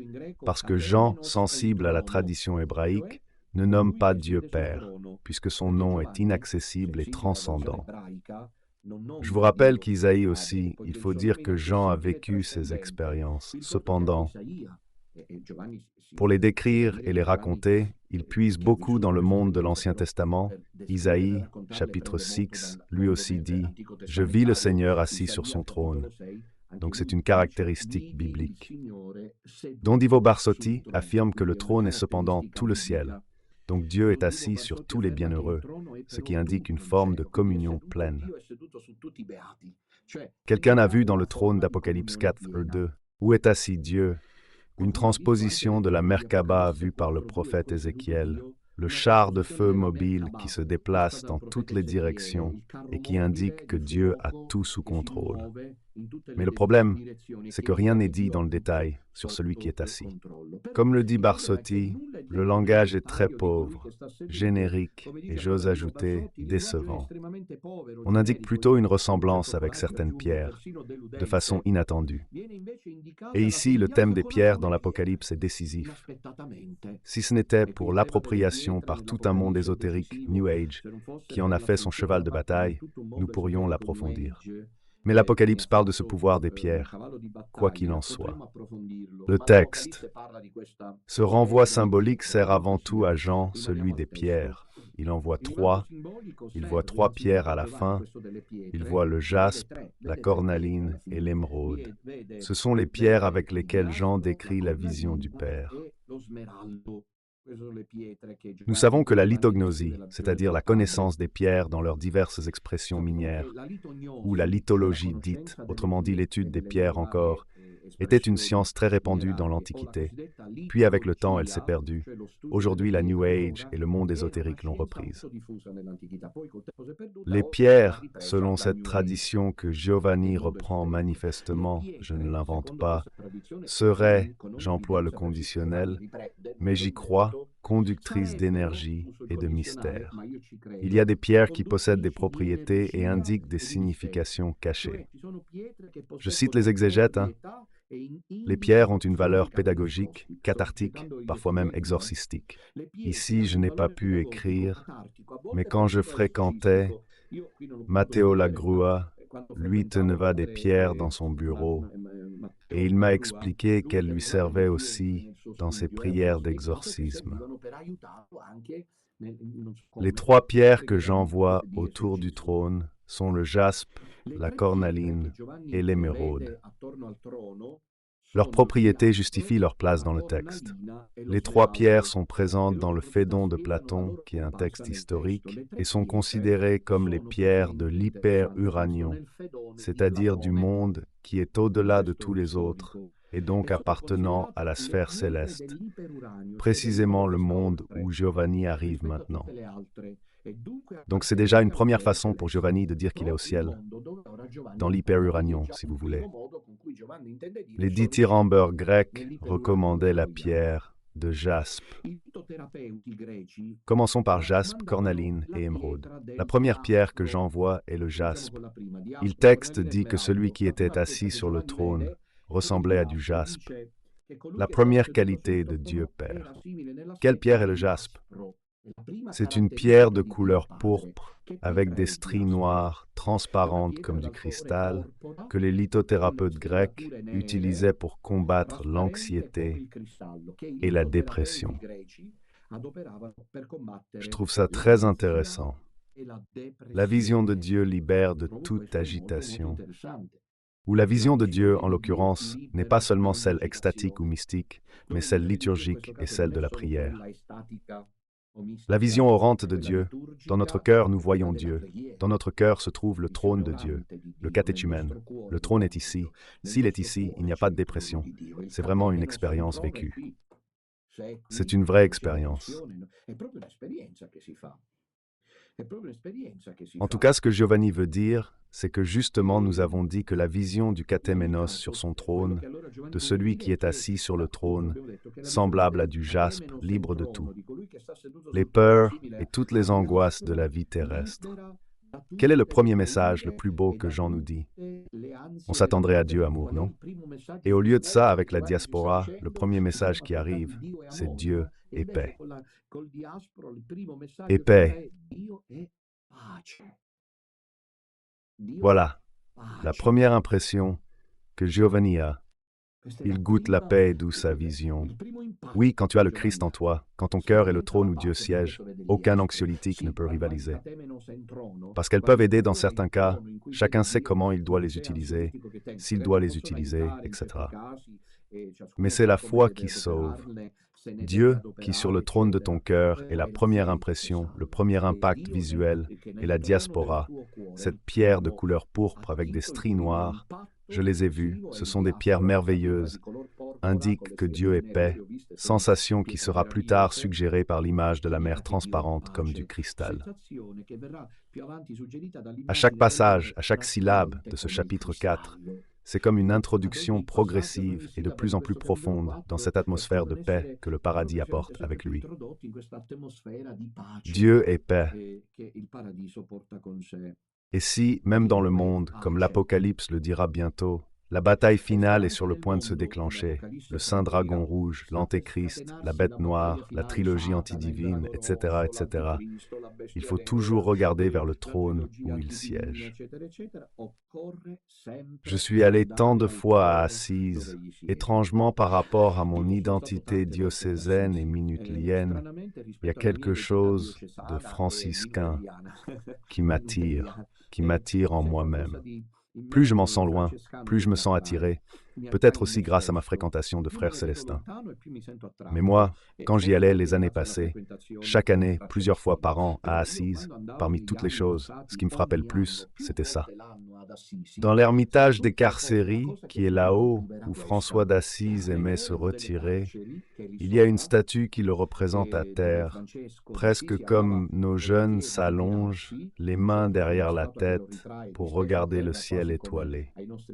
parce que Jean, sensible à la tradition hébraïque, ne nomme pas Dieu Père, puisque son nom est inaccessible et transcendant. Je vous rappelle qu'Isaïe aussi, il faut dire que Jean a vécu ces expériences. Cependant, pour les décrire et les raconter, il puise beaucoup dans le monde de l'Ancien Testament. Isaïe, chapitre 6, lui aussi dit « Je vis le Seigneur assis sur son trône ». Donc c'est une caractéristique biblique. Don Divo Barsotti affirme que le trône est cependant tout le ciel. Donc Dieu est assis sur tous les bienheureux, ce qui indique une forme de communion pleine. Quelqu'un a vu dans le trône d'Apocalypse 4, 2, où est assis Dieu, une transposition de la Merkaba vue par le prophète Ézéchiel, le char de feu mobile qui se déplace dans toutes les directions et qui indique que Dieu a tout sous contrôle. Mais le problème, c'est que rien n'est dit dans le détail sur celui qui est assis. Comme le dit Barsotti, le langage est très pauvre, générique et, j'ose ajouter, décevant. On indique plutôt une ressemblance avec certaines pierres, de façon inattendue. Et ici, le thème des pierres dans l'Apocalypse est décisif. Si ce n'était pour l'appropriation par tout un monde ésotérique, New Age, qui en a fait son cheval de bataille, nous pourrions l'approfondir. Mais l'Apocalypse parle de ce pouvoir des pierres, quoi qu'il en soit. Le texte. Ce renvoi symbolique sert avant tout à Jean, celui des pierres. Il en voit trois. Il voit trois pierres à la fin. Il voit le jaspe, la cornaline et l'émeraude. Ce sont les pierres avec lesquelles Jean décrit la vision du Père. Nous savons que la lithognosie, c'est-à-dire la connaissance des pierres dans leurs diverses expressions minières, ou la lithologie dite, autrement dit l'étude des pierres encore, était une science très répandue dans l'Antiquité. Puis avec le temps, elle s'est perdue. Aujourd'hui, la New Age et le monde ésotérique l'ont reprise. Les pierres, selon cette tradition que Giovanni reprend manifestement, je ne l'invente pas, seraient, j'emploie le conditionnel, mais j'y crois, conductrices d'énergie et de mystère. Il y a des pierres qui possèdent des propriétés et indiquent des significations cachées. Je cite les exégètes, Les pierres ont une valeur pédagogique, cathartique, parfois même exorcistique. Ici, je n'ai pas pu écrire, mais quand je fréquentais Matteo Lagrua, lui teneva des pierres dans son bureau, et il m'a expliqué qu'elles lui servaient aussi dans ses prières d'exorcisme. Les trois pierres que j'envoie autour du trône sont le jaspe, la cornaline et l'émeraude. Leurs propriétés justifient leur place dans le texte. Les 3 pierres sont présentes dans le Phédon de Platon, qui est un texte historique, et sont considérées comme les pierres de l'hyperuranion, c'est-à-dire du monde qui est au-delà de tous les autres, et donc appartenant à la sphère céleste, précisément le monde où Giovanni arrive maintenant. Donc c'est déjà une première façon pour Giovanni de dire qu'il est au ciel, dans l'hyperuranion, si vous voulez. Les dithyrambeurs grecs recommandaient la pierre de jaspe. Commençons par jaspe, cornaline et émeraude. La première pierre que Jean voit est le jaspe. Le texte dit que celui qui était assis sur le trône ressemblait à du jaspe, la première qualité de Dieu Père. Quelle pierre est le jaspe? C'est une pierre de couleur pourpre, avec des stries noires, transparentes comme du cristal, que les lithothérapeutes grecs utilisaient pour combattre l'anxiété et la dépression. Je trouve ça très intéressant. La vision de Dieu libère de toute agitation. Ou la vision de Dieu, en l'occurrence, n'est pas seulement celle extatique ou mystique, mais celle liturgique et celle de la prière. La vision orante de Dieu, dans notre cœur nous voyons Dieu, dans notre cœur se trouve le trône de Dieu, le catéchumène. Le trône est ici. S'il est ici, il n'y a pas de dépression. C'est vraiment une expérience vécue. C'est une vraie expérience. En tout cas, ce que Giovanni veut dire, c'est que justement nous avons dit que la vision du catéménos sur son trône, de celui qui est assis sur le trône, semblable à du jaspe, libre de tout, les peurs et toutes les angoisses de la vie terrestre. Quel est le premier message le plus beau que Jean nous dit? On s'attendrait à Dieu amour, non? Et au lieu de ça, avec la diaspora, le premier message qui arrive, c'est Dieu et paix. Et paix. Voilà, la première impression que Giovanni a. Il goûte la paix d'où sa vision. Oui, quand tu as le Christ en toi, quand ton cœur est le trône où Dieu siège, aucun anxiolytique ne peut rivaliser. Parce qu'elles peuvent aider dans certains cas, chacun sait comment il doit les utiliser, s'il doit les utiliser, etc. Mais c'est la foi qui sauve. Dieu, qui sur le trône de ton cœur est la première impression, le premier impact visuel, et la diaspora, cette pierre de couleur pourpre avec des stries noires, je les ai vues, ce sont des pierres merveilleuses, indiquent que Dieu est paix, sensation qui sera plus tard suggérée par l'image de la mer transparente comme du cristal. À chaque passage, à chaque syllabe de ce chapitre 4, c'est comme une introduction progressive et de plus en plus profonde dans cette atmosphère de paix que le paradis apporte avec lui. Dieu est paix. Et si, même dans le monde, comme l'Apocalypse le dira bientôt, la bataille finale est sur le point de se déclencher, le saint dragon rouge, l'antéchrist, la bête noire, la trilogie antidivine, etc., etc., il faut toujours regarder vers le trône où il siège. Je suis allé tant de fois à Assise, étrangement par rapport à mon identité diocésaine et minutlienne, il y a quelque chose de franciscain qui m'attire en moi-même. Plus je m'en sens loin, plus je me sens attiré, peut-être aussi grâce à ma fréquentation de frères célestins. Mais moi, quand j'y allais les années passées, chaque année, plusieurs fois par an, à Assise, parmi toutes les choses, ce qui me frappait le plus, c'était ça. Dans l'ermitage des Carcéries, qui est là-haut, où François d'Assise aimait se retirer, il y a une statue qui le représente à terre, presque comme nos jeunes s'allongent, les mains derrière la tête, pour regarder le ciel étoilé.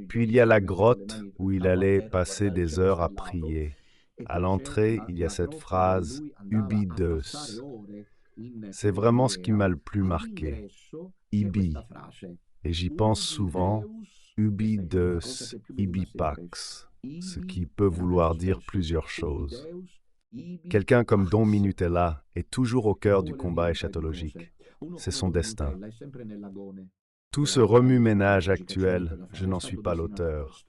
Puis il y a la grotte où il allait passer des heures à prier. À l'entrée, il y a cette phrase « Ubi Deus ». C'est vraiment ce qui m'a le plus marqué. Ibi. Et j'y pense souvent, ubi Deus, ibi pax, ce qui peut vouloir dire plusieurs choses. Quelqu'un comme Don Minutella est toujours au cœur du combat eschatologique. C'est son destin. Tout ce remue-ménage actuel, je n'en suis pas l'auteur.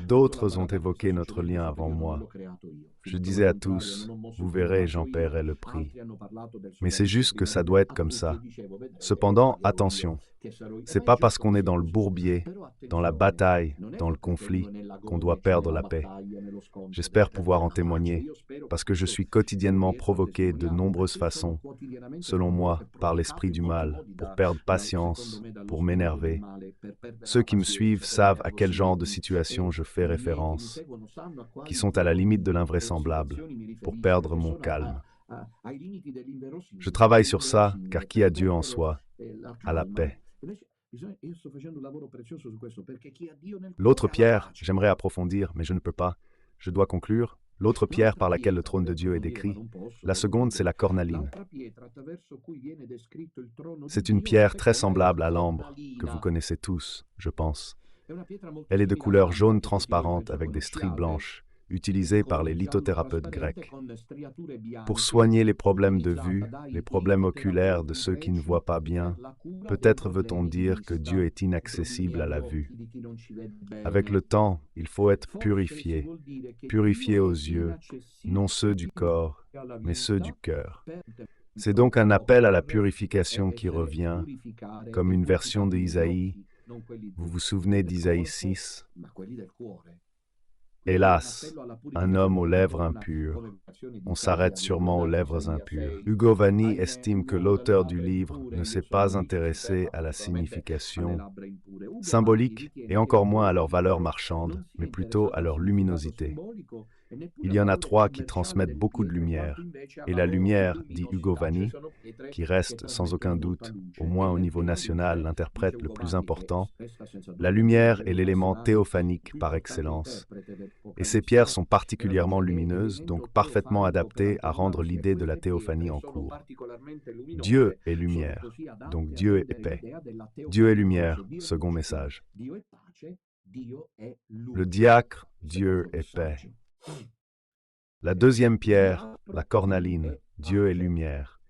D'autres ont évoqué notre lien avant moi. Je disais à tous, vous verrez, j'en paierai le prix. Mais c'est juste que ça doit être comme ça. Cependant, attention, c'est pas parce qu'on est dans le bourbier, dans la bataille, dans le conflit, qu'on doit perdre la paix. J'espère pouvoir en témoigner, parce que je suis quotidiennement provoqué de nombreuses façons, selon moi, par l'esprit du mal, pour perdre patience, pour m'énerver. Ceux qui me suivent savent à quel genre de situation je fais référence, qui sont à la limite de l'invraisemblable, pour perdre mon calme. Je travaille sur ça, car qui a Dieu en soi, a la paix. L'autre pierre, j'aimerais approfondir, mais je ne peux pas. Je dois conclure. L'autre pierre par laquelle le trône de Dieu est décrit, la seconde, c'est la cornaline. C'est une pierre très semblable à l'ambre, que vous connaissez tous, je pense. Elle est de couleur jaune transparente avec des stries blanches, utilisée par les lithothérapeutes grecs. Pour soigner les problèmes de vue, les problèmes oculaires de ceux qui ne voient pas bien, peut-être veut-on dire que Dieu est inaccessible à la vue. Avec le temps, il faut être purifié, purifié aux yeux, non ceux du corps, mais ceux du cœur. C'est donc un appel à la purification qui revient, comme une version d'Isaïe. Vous vous souvenez d'Isaïe 6? Hélas, un homme aux lèvres impures. On s'arrête sûrement aux lèvres impures. Ugo Vanni estime que l'auteur du livre ne s'est pas intéressé à la signification symbolique et encore moins à leur valeur marchande, mais plutôt à leur luminosité. Il y en a trois qui transmettent beaucoup de lumière, et la lumière, dit Ugo Vanni, qui reste sans aucun doute, au moins au niveau national, l'interprète le plus important, la lumière est l'élément théophanique par excellence, et ces pierres sont particulièrement lumineuses, donc parfaitement adaptées à rendre l'idée de la théophanie en cours. Dieu est lumière, donc Dieu est paix. Dieu est lumière, second message. Le diacre, Dieu est paix. La deuxième pierre, la cornaline, Dieu est lumière.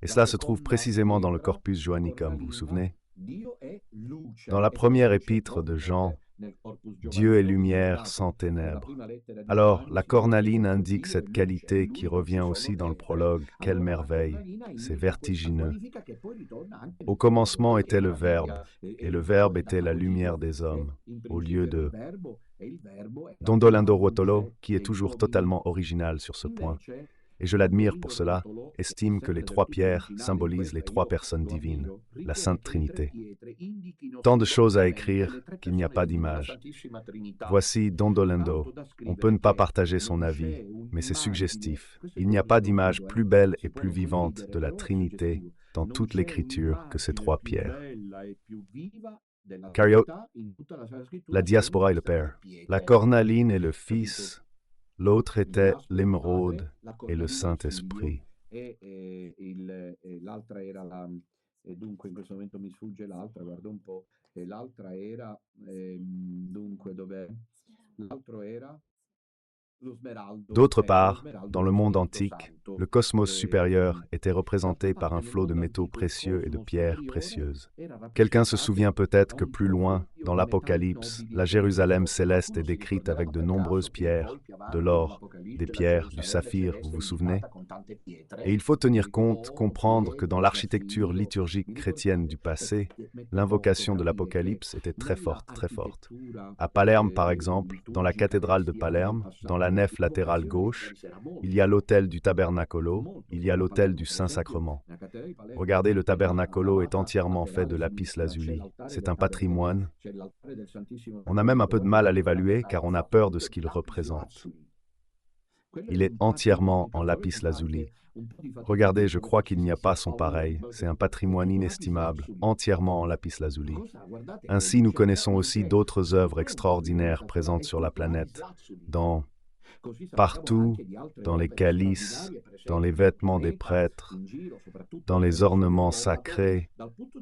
Et cela se trouve précisément dans le Corpus Johannicum, vous vous souvenez? Dans la première épître de Jean, Dieu est lumière sans ténèbres. Alors, la cornaline indique cette qualité qui revient aussi dans le prologue. Quelle merveille! C'est vertigineux. Au commencement était le Verbe, et le Verbe était la lumière des hommes, au lieu de Dondolindo Ruotolo, qui est toujours totalement original sur ce point. Et je l'admire pour cela, estime que les trois pierres symbolisent les trois personnes divines, la Sainte Trinité. Tant de choses à écrire qu'il n'y a pas d'image. Voici Dondolindo. On peut ne pas partager son avis, mais c'est suggestif. Il n'y a pas d'image plus belle et plus vivante de la Trinité dans toute l'Écriture que ces trois pierres. Cario, la diaspora et le Père. La cornaline et le Fils. L'autre était l'émeraude et le Saint-Esprit. L'altra era la... E dunque in questo momento mi sfugge l'altra, guarda un po', e l'altra era, dunque dov'è? L'altro era... D'autre part, dans le monde antique, le cosmos supérieur était représenté par un flot de métaux précieux et de pierres précieuses. Quelqu'un se souvient peut-être que plus loin, dans l'Apocalypse, la Jérusalem céleste est décrite avec de nombreuses pierres, de l'or, des pierres, du saphir, vous vous souvenez? Et il faut tenir compte, comprendre que dans l'architecture liturgique chrétienne du passé, l'invocation de l'Apocalypse était très forte, très forte. À Palerme, par exemple, dans la cathédrale de Palerme, dans la nef latérale gauche, il y a l'autel du tabernacolo, il y a l'autel du Saint-Sacrement. Regardez, le tabernacolo est entièrement fait de lapis lazuli. C'est un patrimoine. On a même un peu de mal à l'évaluer car on a peur de ce qu'il représente. Il est entièrement en lapis lazuli. Regardez, je crois qu'il n'y a pas son pareil. C'est un patrimoine inestimable, entièrement en lapis lazuli. Ainsi, nous connaissons aussi d'autres œuvres extraordinaires présentes sur la planète, partout, dans les calices, dans les vêtements des prêtres, dans les ornements sacrés,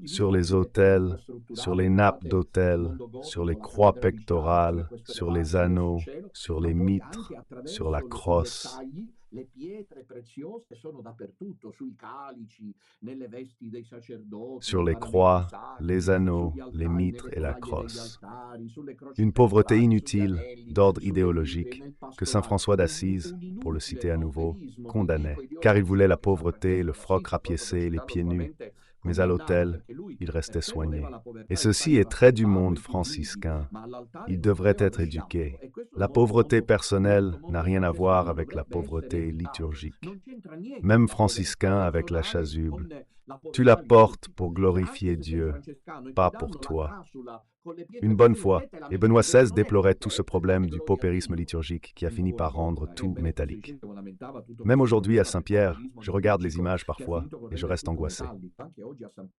sur les autels, sur les nappes d'autel, sur les croix pectorales, sur les anneaux, sur les mitres, sur la crosse, sur les croix, les anneaux, les mitres et la crosse. Une pauvreté inutile, d'ordre idéologique, que saint François d'Assise, pour le citer à nouveau, condamnait, car il voulait la pauvreté, le froc rapiécé, les pieds nus, mais à l'autel, il restait soigné. Et ceci est très du monde franciscain. Il devrait être éduqué. La pauvreté personnelle n'a rien à voir avec la pauvreté liturgique. Même franciscain avec la chasuble, tu la portes pour glorifier Dieu, pas pour toi. Une bonne fois, et Benoît XVI déplorait tout ce problème du paupérisme liturgique qui a fini par rendre tout métallique. Même aujourd'hui à Saint-Pierre, je regarde les images parfois et je reste angoissé.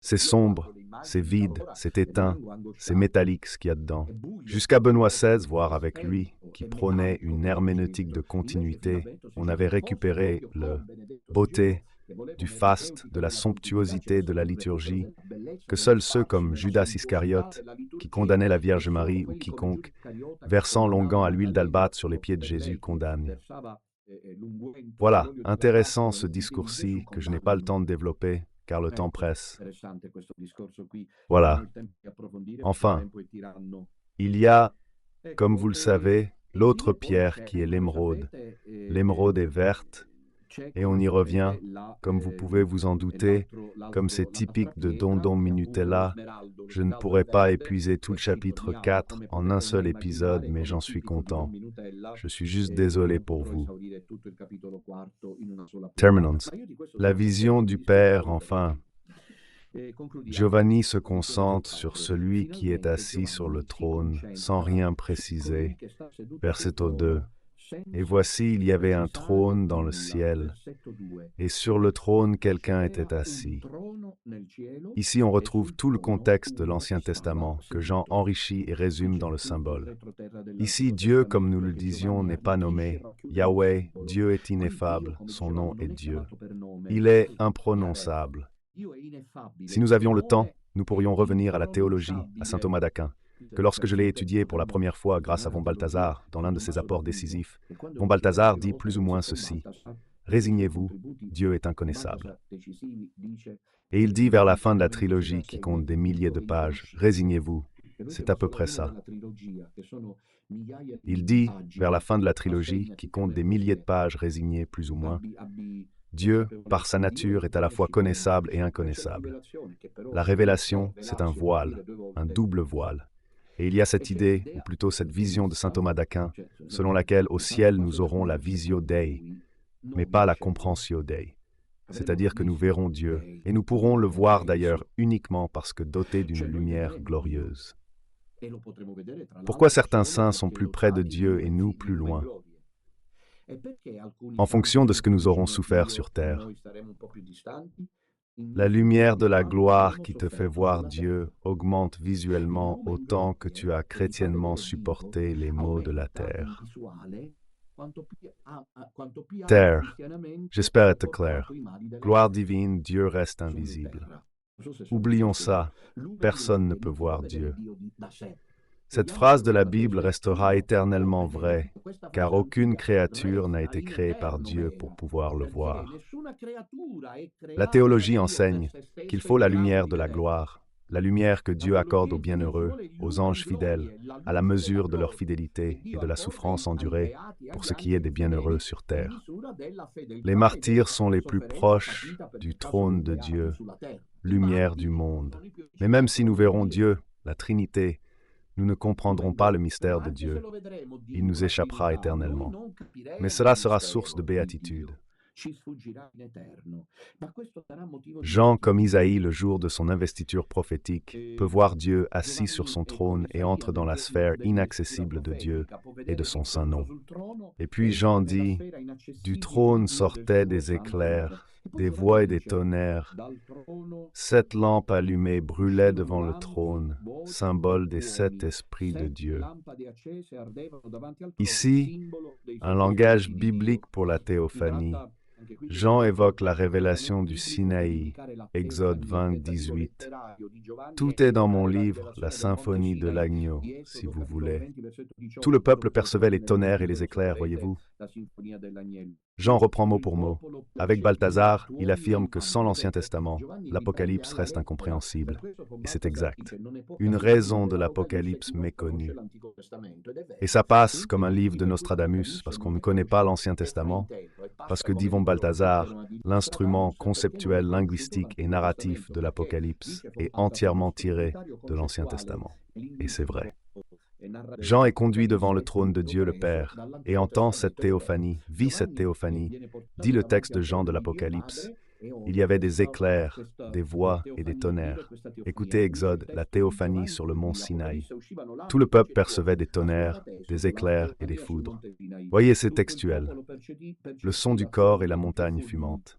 C'est sombre, c'est vide, c'est éteint, c'est métallique ce qu'il y a dedans. Jusqu'à Benoît XVI, voire avec lui, qui prônait une herméneutique de continuité, on avait récupéré le beauté, du faste, de la somptuosité de la liturgie, que seuls ceux comme Judas Iscariote, qui condamnait la Vierge Marie ou quiconque, versant l'onguent à l'huile d'albâtre sur les pieds de Jésus, condamne. Voilà, intéressant ce discours-ci que je n'ai pas le temps de développer, car le temps presse. Voilà. Enfin, il y a, comme vous le savez, l'autre pierre qui est l'émeraude. L'émeraude est verte, et on y revient, comme vous pouvez vous en douter, comme c'est typique de Dondon Minutella. Je ne pourrais pas épuiser tout le chapitre 4 en un seul épisode, mais j'en suis content. Je suis juste désolé pour vous. Terminons. La vision du Père, enfin. Giovanni se concentre sur celui qui est assis sur le trône, sans rien préciser. Verset 2. Et voici, il y avait un trône dans le ciel, et sur le trône, quelqu'un était assis. Ici, on retrouve tout le contexte de l'Ancien Testament, que Jean enrichit et résume dans le symbole. Ici, Dieu, comme nous le disions, n'est pas nommé. Yahweh, Dieu est ineffable, son nom est Dieu. Il est imprononçable. Si nous avions le temps, nous pourrions revenir à la théologie, à saint Thomas d'Aquin, que lorsque je l'ai étudié pour la première fois grâce à von Balthasar, dans l'un de ses apports décisifs, von Balthasar dit plus ou moins ceci: « Résignez-vous, Dieu est inconnaissable. » Et il dit vers la fin de la trilogie qui compte des milliers de pages, « Résignez-vous. » C'est à peu près ça. Il dit, vers la fin de la trilogie, qui compte des milliers de pages résignées plus ou moins, Dieu, par sa nature, est à la fois connaissable et inconnaissable. La révélation, c'est un voile, un double voile. Et il y a cette idée, ou plutôt cette vision de saint Thomas d'Aquin, selon laquelle au ciel nous aurons la visio Dei, mais pas la comprensio Dei. C'est-à-dire que nous verrons Dieu, et nous pourrons le voir d'ailleurs uniquement parce que dotés d'une lumière glorieuse. Pourquoi certains saints sont plus près de Dieu et nous plus loin? En fonction de ce que nous aurons souffert sur terre. La lumière de la gloire qui te fait voir Dieu augmente visuellement autant que tu as chrétiennement supporté les maux de la terre. Terre, j'espère être clair. Gloire divine, Dieu reste invisible. Oublions ça, personne ne peut voir Dieu. Cette phrase de la Bible restera éternellement vraie, car aucune créature n'a été créée par Dieu pour pouvoir le voir. La théologie enseigne qu'il faut la lumière de la gloire, la lumière que Dieu accorde aux bienheureux, aux anges fidèles, à la mesure de leur fidélité et de la souffrance endurée pour ce qui est des bienheureux sur terre. Les martyrs sont les plus proches du trône de Dieu, lumière du monde. Mais même si nous verrons Dieu, la Trinité, nous ne comprendrons pas le mystère de Dieu. Il nous échappera éternellement. Mais cela sera source de béatitude. Jean, comme Isaïe le jour de son investiture prophétique, peut voir Dieu assis sur son trône et entre dans la sphère inaccessible de Dieu et de son saint nom. Et puis Jean dit, « Du trône sortaient des éclairs, des voix et des tonnerres. 7 lampes allumées brûlaient devant le trône, symbole des 7 esprits de Dieu. » Ici, un langage biblique pour la théophanie. Jean évoque la révélation du Sinaï, Exode 20, 18. Tout est dans mon livre, la symphonie de l'agneau, si vous voulez. Tout le peuple percevait les tonnerres et les éclairs, voyez-vous. Jean reprend mot pour mot. Avec Balthazar, il affirme que sans l'Ancien Testament, l'Apocalypse reste incompréhensible. Et c'est exact. Une raison de l'Apocalypse méconnue. Et ça passe comme un livre de Nostradamus, parce qu'on ne connaît pas l'Ancien Testament, parce que, dit von Balthazar, l'instrument conceptuel, linguistique et narratif de l'Apocalypse est entièrement tiré de l'Ancien Testament. Et c'est vrai. Jean est conduit devant le trône de Dieu le Père et entend cette théophanie, vit cette théophanie, dit le texte de Jean de l'Apocalypse. Il y avait des éclairs, des voix et des tonnerres. Écoutez Exode, la théophanie sur le mont Sinaï. Tout le peuple percevait des tonnerres, des éclairs et des foudres. Voyez, c'est textuel. Le son du corps et la montagne fumante.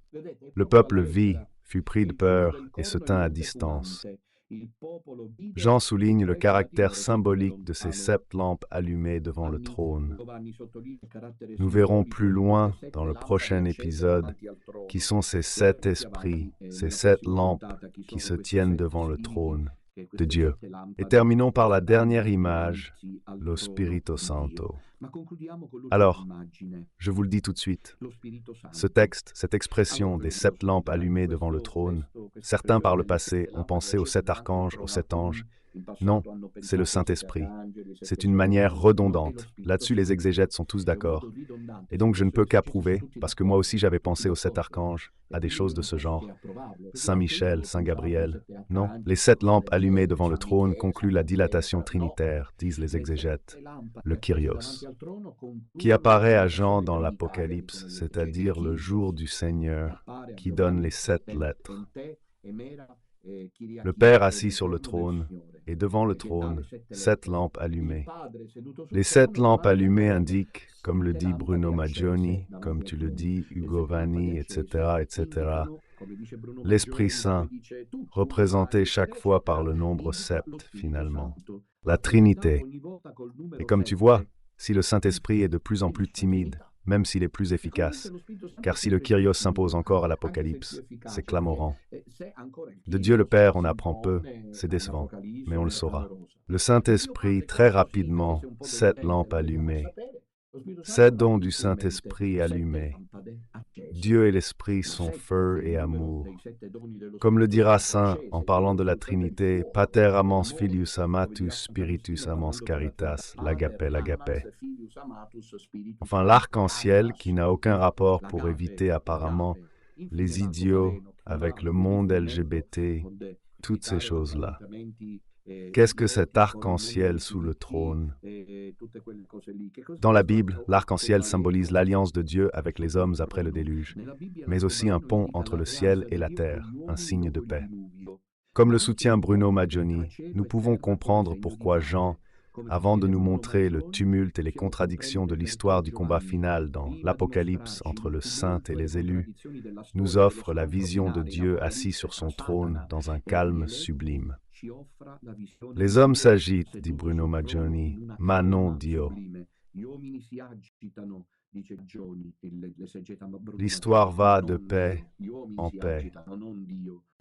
Le peuple vit, fut pris de peur et se tint à distance. Jean souligne le caractère symbolique de ces 7 lampes allumées devant le trône. Nous verrons plus loin dans le prochain épisode qui sont ces 7 esprits, ces 7 lampes qui se tiennent devant le trône de Dieu. Et terminons par la dernière image, lo Spirito Santo. Alors, je vous le dis tout de suite, ce texte, cette expression des 7 lampes allumées devant le trône, certains par le passé ont pensé aux 7 archanges, aux 7 anges. Non, c'est le Saint-Esprit. C'est une manière redondante. Là-dessus, les exégètes sont tous d'accord. Et donc, je ne peux qu'approuver, parce que moi aussi j'avais pensé aux 7 archanges, à des choses de ce genre. Saint Michel, Saint Gabriel. Non, les 7 lampes allumées devant le trône concluent la dilatation trinitaire, disent les exégètes, le Kyrios, qui apparaît à Jean dans l'Apocalypse, c'est-à-dire le jour du Seigneur, qui donne les 7 lettres. Le Père assis sur le trône, et devant le trône, 7 lampes allumées. Les 7 lampes allumées indiquent, comme le dit Bruno Maggioni, comme tu le dis, Ugo Vanni, etc., l'Esprit Saint, représenté chaque fois par le nombre 7, finalement. La Trinité. Et comme tu vois, si le Saint-Esprit est de plus en plus timide, même s'il est plus efficace, car si le Kyrios s'impose encore à l'Apocalypse, c'est clamorant. De Dieu le Père, on apprend peu, c'est décevant, mais on le saura. Le Saint-Esprit, très rapidement, 7 lampes allumées. 7 dons du Saint-Esprit allumés. Dieu et l'Esprit sont feu et amour. Comme le dira Saint en parlant de la Trinité, Pater amans filius amatus spiritus amans caritas, l'agapé, l'agapé. Enfin, l'arc-en-ciel qui n'a aucun rapport pour éviter apparemment les idiots avec le monde LGBT, toutes ces choses-là. Qu'est-ce que cet arc-en-ciel sous le trône? Dans la Bible, l'arc-en-ciel symbolise l'alliance de Dieu avec les hommes après le déluge, mais aussi un pont entre le ciel et la terre, un signe de paix. Comme le soutient Bruno Maggioni, nous pouvons comprendre pourquoi Jean, avant de nous montrer le tumulte et les contradictions de l'histoire du combat final dans l'Apocalypse entre le saint et les élus, nous offre la vision de Dieu assis sur son trône dans un calme sublime. Les hommes s'agitent, dit Bruno Maggioni, ma non Dio. L'histoire va de paix en paix.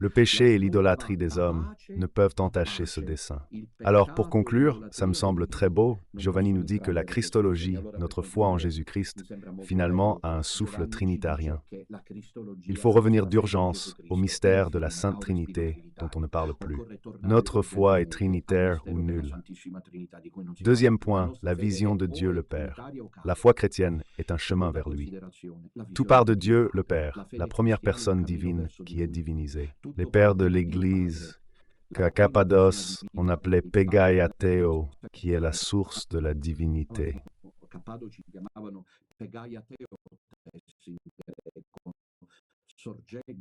Le péché et l'idolâtrie des hommes ne peuvent entacher ce dessein. Alors, pour conclure, ça me semble très beau, Giovanni nous dit que la Christologie, notre foi en Jésus-Christ, finalement a un souffle trinitarien. Il faut revenir d'urgence au mystère de la Sainte Trinité dont on ne parle plus. Notre foi est trinitaire ou nulle. Deuxième point, la vision de Dieu le Père. La foi chrétienne est un chemin vers lui. Tout part de Dieu le Père, la première personne divine qui est divinisée. Les pères de l'Église, qu'à Cappadoce, on appelait Pegaiateo, qui est la source de la divinité.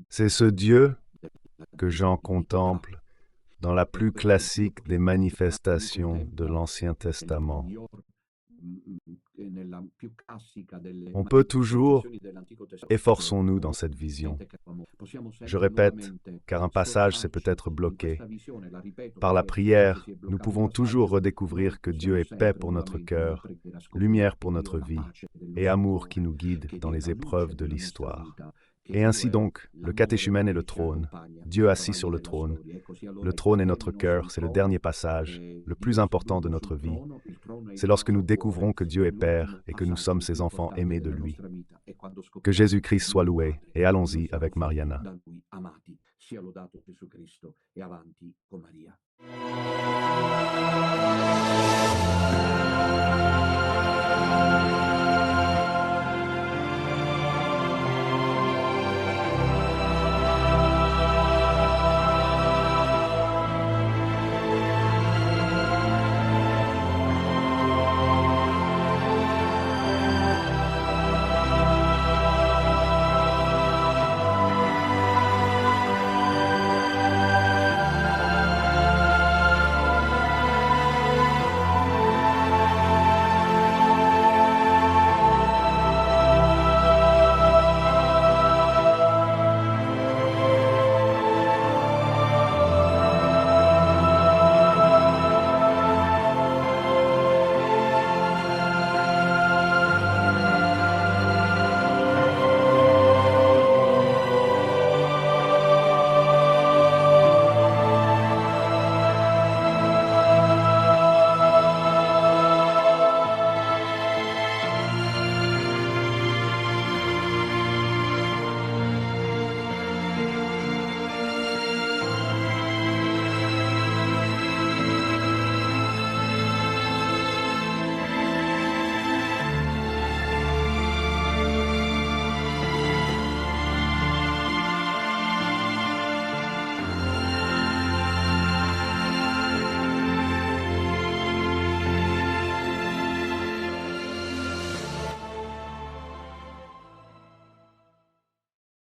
C'est ce Dieu que Jean contemple dans la plus classique des manifestations de l'Ancien Testament. On peut toujours, efforçons-nous dans cette vision. Je répète, car un passage s'est peut-être bloqué. Par la prière, nous pouvons toujours redécouvrir que Dieu est paix pour notre cœur, lumière pour notre vie, et amour qui nous guide dans les épreuves de l'histoire. Et ainsi donc, le catéchumène est le trône, Dieu assis sur le trône. Le trône est notre cœur, c'est le dernier passage, le plus important de notre vie. C'est lorsque nous découvrons que Dieu est Père et que nous sommes ses enfants aimés de lui. Que Jésus-Christ soit loué, et allons-y avec Mariana. Sia lodato Gesù Cristo e avanti con Maria.